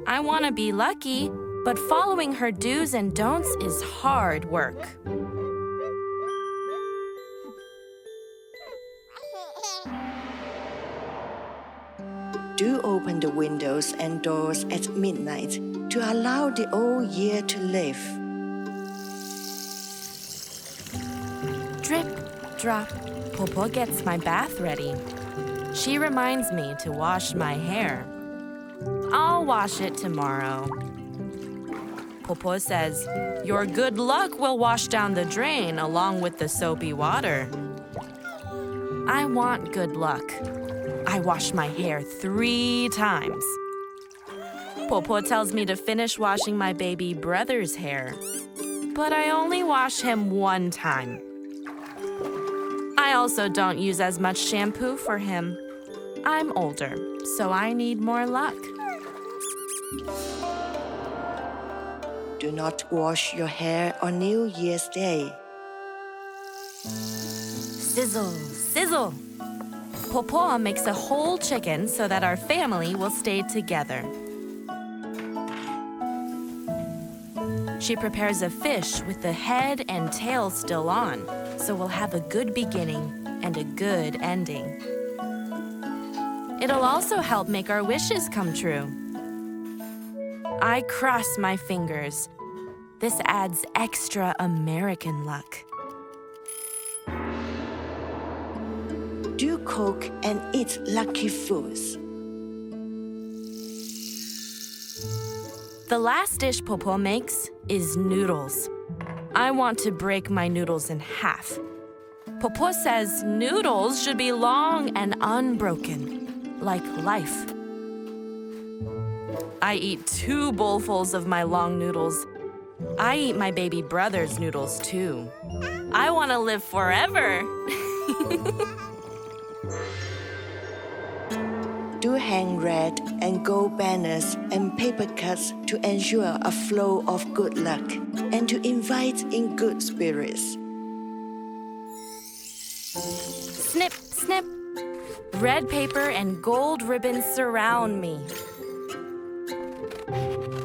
I want to be lucky, but following her do's and don'ts is hard work. Do open the windows and doors at midnight to allow the old year to live. Drip, drop, PoPo gets my bath ready. She reminds me to wash my hair. I'll wash it tomorrow. PoPo says, your good luck will wash down the drain along with the soapy water. I want good luck. I wash my hair 3 times. PoPo tells me to finish washing my baby brother's hair, but I only wash him 1 time. I also don't use as much shampoo for him. I'm older, so I need more luck. Do not wash your hair on New Year's Day. Sizzle, sizzle. PoPo makes a whole chicken so that our family will stay together. She prepares a fish with the head and tail still on, so we'll have a good beginning and a good ending. It'll also help make our wishes come true. I cross my fingers. This adds extra American luck. Do cook and eat lucky foods. The last dish PoPo makes is noodles. I want to break my noodles in half. PoPo says noodles should be long and unbroken, like life. I eat 2 bowlfuls of my long noodles. I eat my baby brother's noodles too. I want to live forever. Do hang red and gold banners and paper cuts to ensure a flow of good luck and to invite in good spirits. Snip, snip. Red paper and gold ribbons surround me.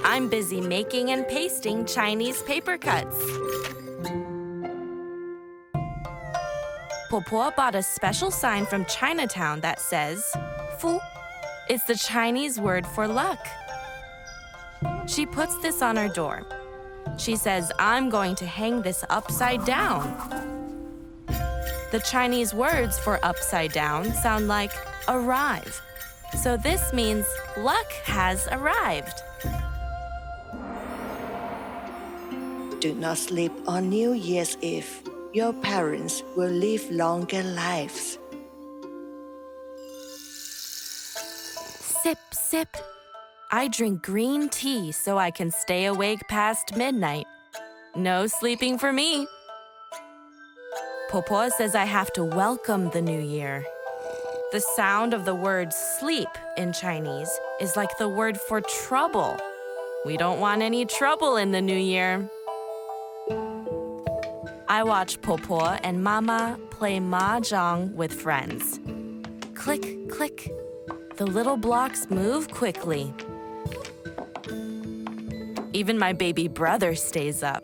I'm busy making and pasting Chinese paper cuts. PoPo bought a special sign from Chinatown that says, Fu. It's the Chinese word for luck. She puts this on her door. She says, I'm going to hang this upside down. The Chinese words for upside down sound like arrive. So this means luck has arrived. Do not sleep on New Year's Eve. Your parents will live longer lives. Sip, sip. I drink green tea so I can stay awake past midnight. No sleeping for me. PoPo says I have to welcome the new year. The sound of the word sleep in Chinese is like the word for trouble. We don't want any trouble in the new year. I watch PoPo and Mama play mahjong with friends. Click, click. The little blocks move quickly. Even my baby brother stays up.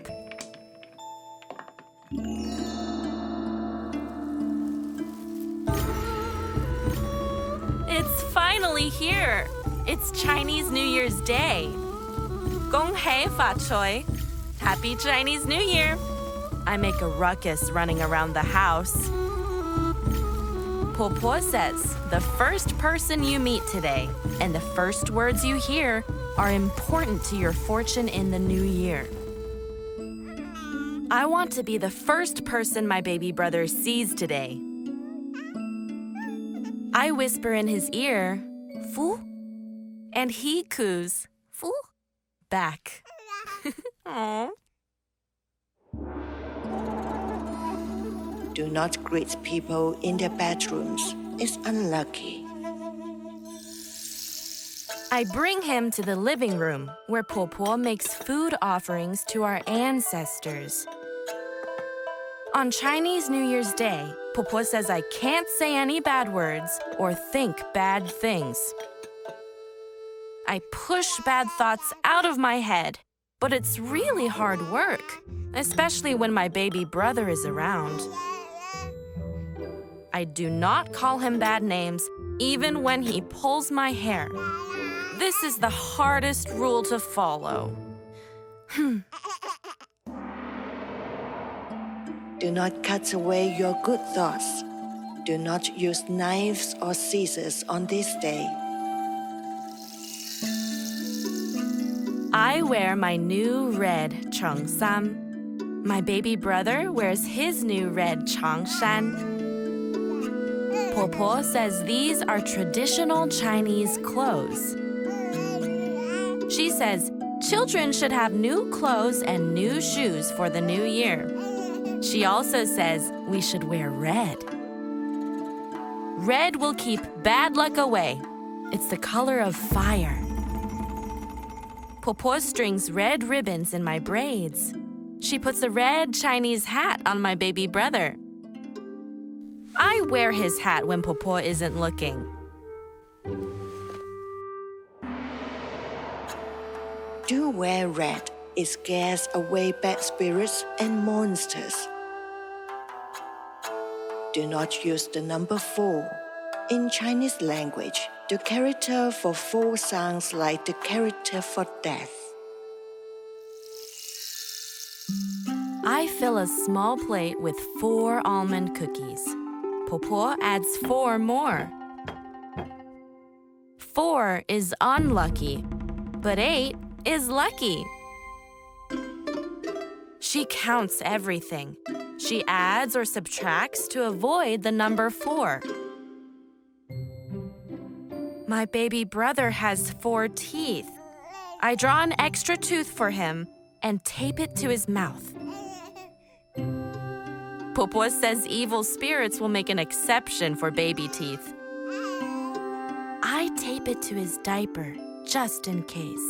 It's finally here. It's Chinese New Year's Day. Gong hei fa choi. Happy Chinese New Year. I make a ruckus running around the house. PoPo says the first person you meet today and the first words you hear are important to your fortune in the new year. I want to be the first person my baby brother sees today. I whisper in his ear, Fu, and he coos, Fu, back. Aww. Do not greet people in their bedrooms. It's unlucky. I bring him to the living room where PoPo makes food offerings to our ancestors. On Chinese New Year's Day, PoPo says I can't say any bad words or think bad things. I push bad thoughts out of my head, but it's really hard work, especially when my baby brother is around. I do not call him bad names, even when he pulls my hair. This is the hardest rule to follow. Do not cut away your good thoughts. Do not use knives or scissors on this day. I wear my new red cheongsam. My baby brother wears his new red changshan. PoPo says these are traditional Chinese clothes. She says children should have new clothes and new shoes for the new year. She also says we should wear red. Red will keep bad luck away. It's the color of fire. PoPo strings red ribbons in my braids. She puts a red Chinese hat on my baby brother. I wear his hat when PoPo isn't looking. Do wear red. It scares away bad spirits and monsters. Do not use the number 4. In Chinese language, the character for 4 sounds like the character for death. I fill a small plate with 4 almond cookies. PoPo adds 4 more. 4 is unlucky, but 8 is lucky. She counts everything. She adds or subtracts to avoid the number 4. My baby brother has 4 teeth. I draw an extra tooth for him and tape it to his mouth. PoPo says evil spirits will make an exception for baby teeth. I tape it to his diaper just in case.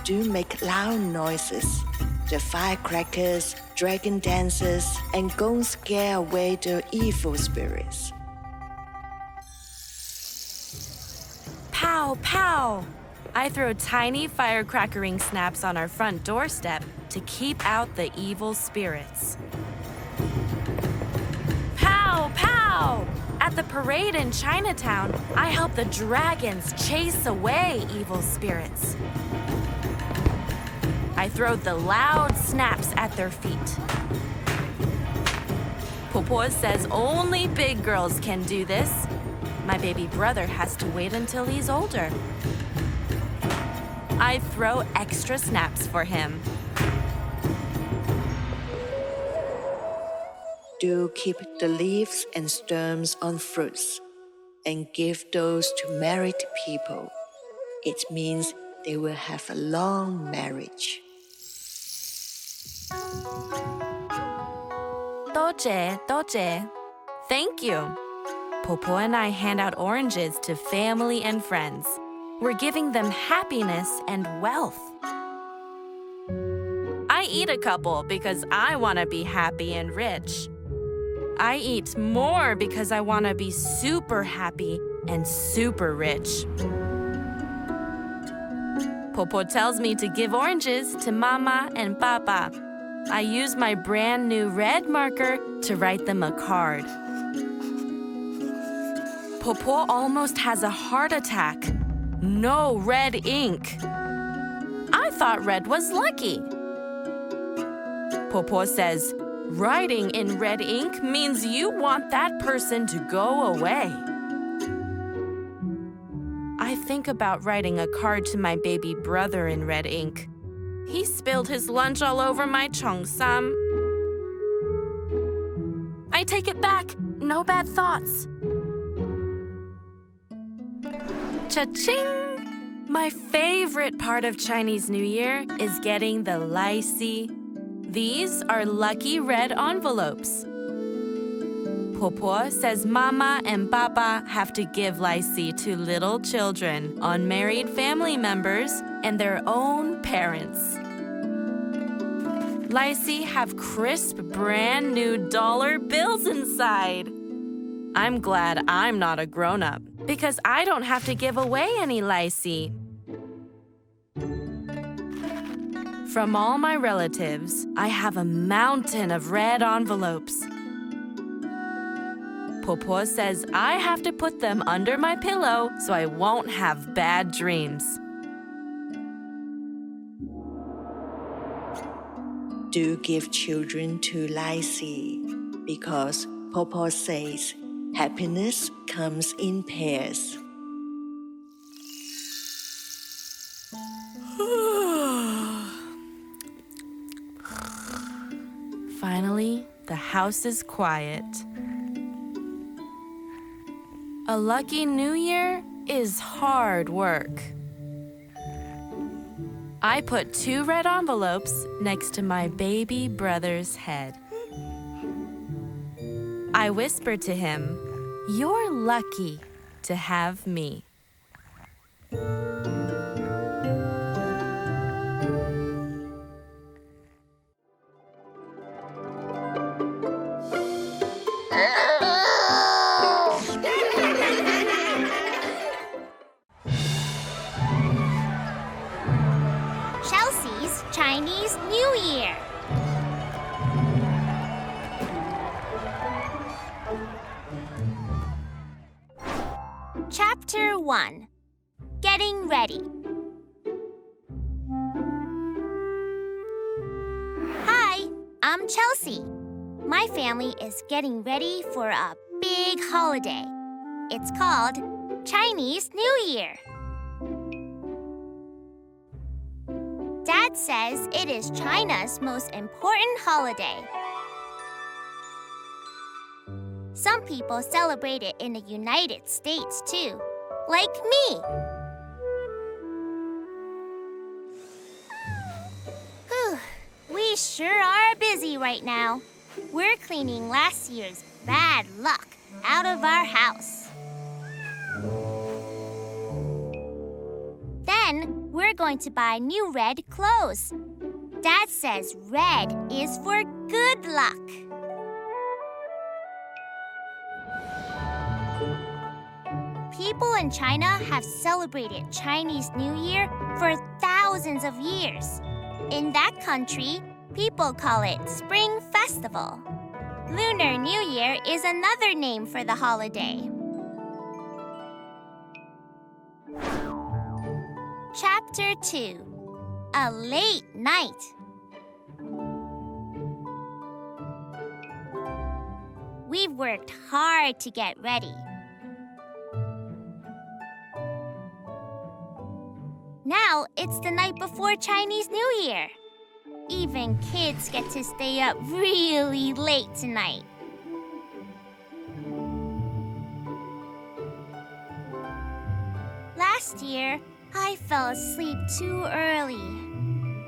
Do make loud noises. The firecrackers, dragon dances, and gongs scare away the evil spirits. Pow, pow! I throw tiny firecrackering snaps on our front doorstep to keep out the evil spirits. Pow, pow! At the parade in Chinatown, I help the dragons chase away evil spirits. I throw the loud snaps at their feet. PoPo says only big girls can do this. My baby brother has to wait until he's older. I throw extra snaps for him. Do keep the leaves and stems on fruits and give those to married people. It means they will have a long marriage. Doje. Thank you. PoPo and I hand out oranges to family and friends. We're giving them happiness and wealth. I eat a couple because I want to be happy and rich. I eat more because I want to be super happy and super rich. PoPo tells me to give oranges to Mama and Papa. I use my brand new red marker to write them a card. PoPo almost has a heart attack. No red ink. I thought red was lucky. PoPo says, writing in red ink means you want that person to go away. I think about writing a card to my baby brother in red ink. He spilled his lunch all over my cheongsam. I take it back. No bad thoughts. Cha-ching! My favorite part of Chinese New Year is getting the laisi. These are lucky red envelopes. PoPo says Mama and Papa have to give laisi to little children, unmarried family members, and their own parents. Laisi have crisp, brand new dollar bills inside. I'm glad I'm not a grown-up because I don't have to give away any laisi. From all my relatives, I have a mountain of red envelopes. PoPo says I have to put them under my pillow so I won't have bad dreams. Do give children to laisi because PoPo says happiness comes in pairs. Finally, the house is quiet. A lucky new year is hard work. I put 2 red envelopes next to my baby brother's head. I whisper to him, "You're lucky to have me." Chelsea's Chinese New Year. Chapter 1. Getting Ready. Hi, I'm Chelsea. My family is getting ready for a big holiday. It's called Chinese New Year. Dad says it is China's most important holiday. Some people celebrate it in the United States too, like me. Whew, we sure are busy right now. We're cleaning last year's bad luck out of our house. Then we're going to buy new red clothes. Dad says red is for good luck. People in China have celebrated Chinese New Year for thousands of years. In that country, people call it Spring Festival. Lunar New Year is another name for the holiday. Chapter 2: A Late Night. We've worked hard to get ready. Now it's the night before Chinese New Year. Even kids get to stay up really late tonight. Last year, I fell asleep too early.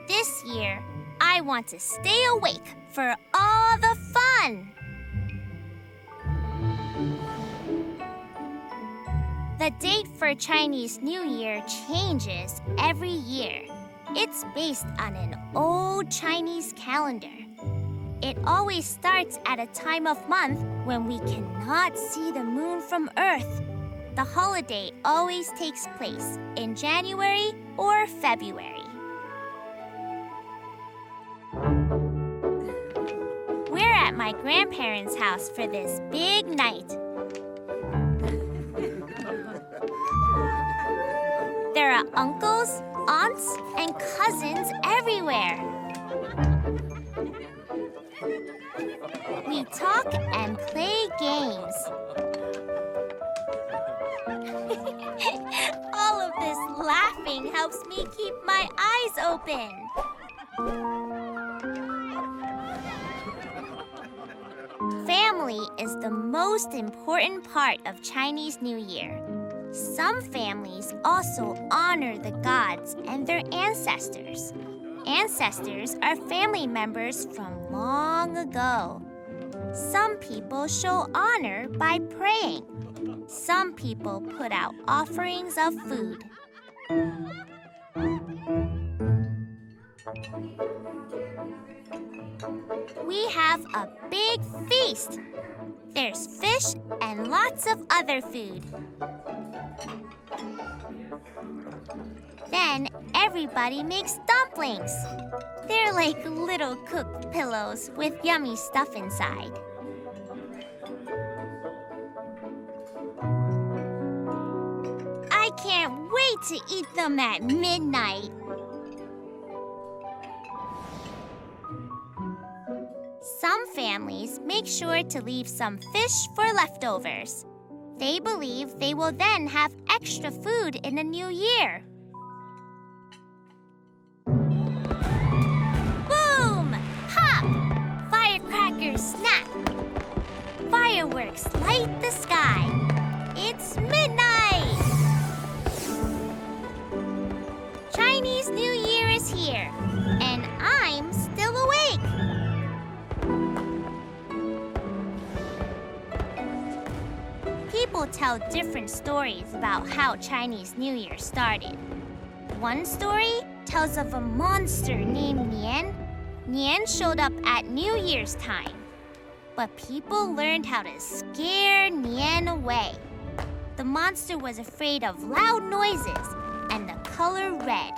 This year, I want to stay awake for all the fun. The date for Chinese New Year changes every year. It's based on an old Chinese calendar. It always starts at a time of month when we cannot see the moon from Earth. The holiday always takes place in January or February. We're at my grandparents' house for this big night. There are uncles, aunts, and cousins everywhere. We talk and play games. All of this laughing helps me keep my eyes open. Family is the most important part of Chinese New Year. Some families also honor the gods and their ancestors. Ancestors are family members from long ago. Some people show honor by praying. Some people put out offerings of food. We have a big feast. There's fish and lots of other food. Then everybody makes dumplings. They're like little cooked pillows with yummy stuff inside. I can't wait to eat them at midnight. Some families make sure to leave some fish for leftovers. They believe they will then have extra food in the new year. Boom! Pop! Firecrackers snap. Fireworks light the sky. It's midnight! Chinese New Year is here, and I'm still awake. People tell different stories about how Chinese New Year started. One story tells of a monster named Nian. Nian showed up at New Year's time, but people learned how to scare Nian away. The monster was afraid of loud noises and the color red.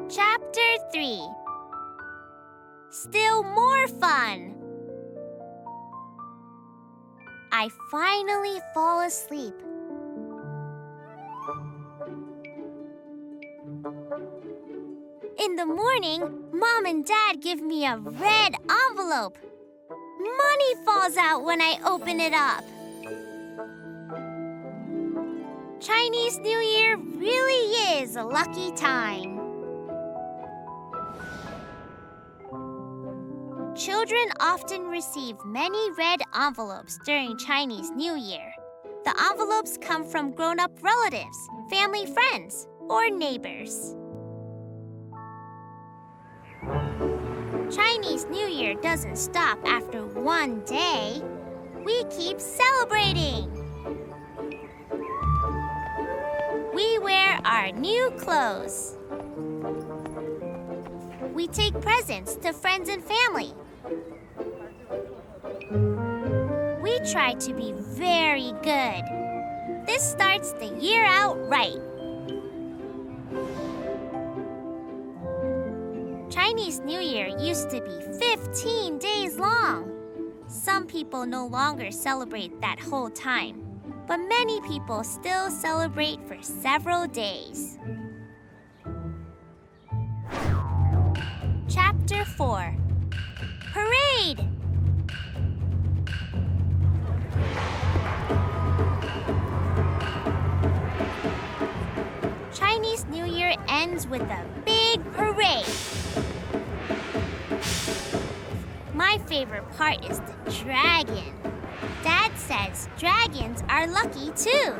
Chapter 3: Still more fun! I finally fall asleep. In the morning, Mom and Dad give me a red envelope. Money falls out when I open it up. Chinese New Year really is a lucky time. Children often receive many red envelopes during Chinese New Year. The envelopes come from grown-up relatives, family friends, or neighbors. Chinese New Year doesn't stop after one day. We keep celebrating. We wear our new clothes. We take presents to friends and family. We try to be very good. This starts the year out right. Chinese New Year used to be 15 days long. Some people no longer celebrate that whole time, but many people still celebrate for several days. Chapter 4. Parade! Chinese New Year ends with a big parade. My favorite part is the dragon. Dad says dragons are lucky too.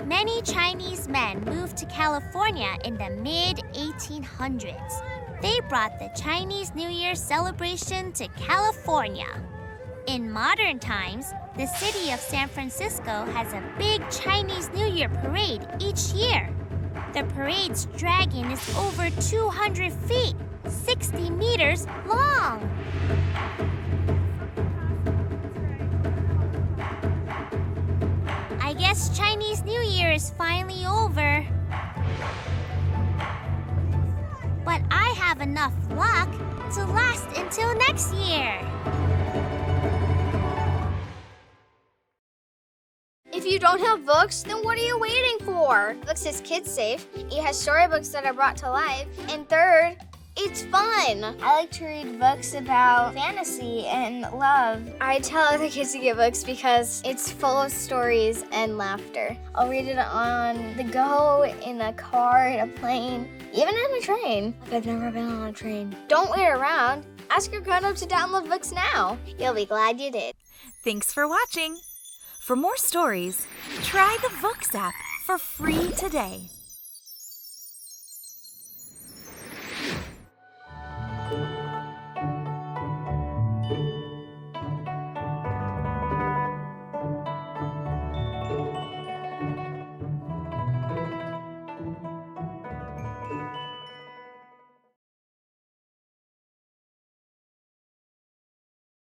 Many Chinese men moved to California in the mid-1800s. They brought the Chinese New Year celebration to California. In modern times, the city of San Francisco has a big Chinese New Year parade each year. The parade's dragon is over 200 feet, 60 meters long. I guess Chinese New Year is finally over. But I have enough luck to last until next year. If you don't have Vooks, then what are you waiting for? Vooks is kid safe, it has storybooks that are brought to life, and third, it's fun. I like to read books about fantasy and love. I tell other kids to get books because it's full of stories and laughter. I'll read it on the go, in a car, in a plane, even in a train. I've never been on a train. Don't wait around. Ask your grown-up to download Vooks now. You'll be glad you did. Thanks for watching. For more stories, try the Vooks app for free today.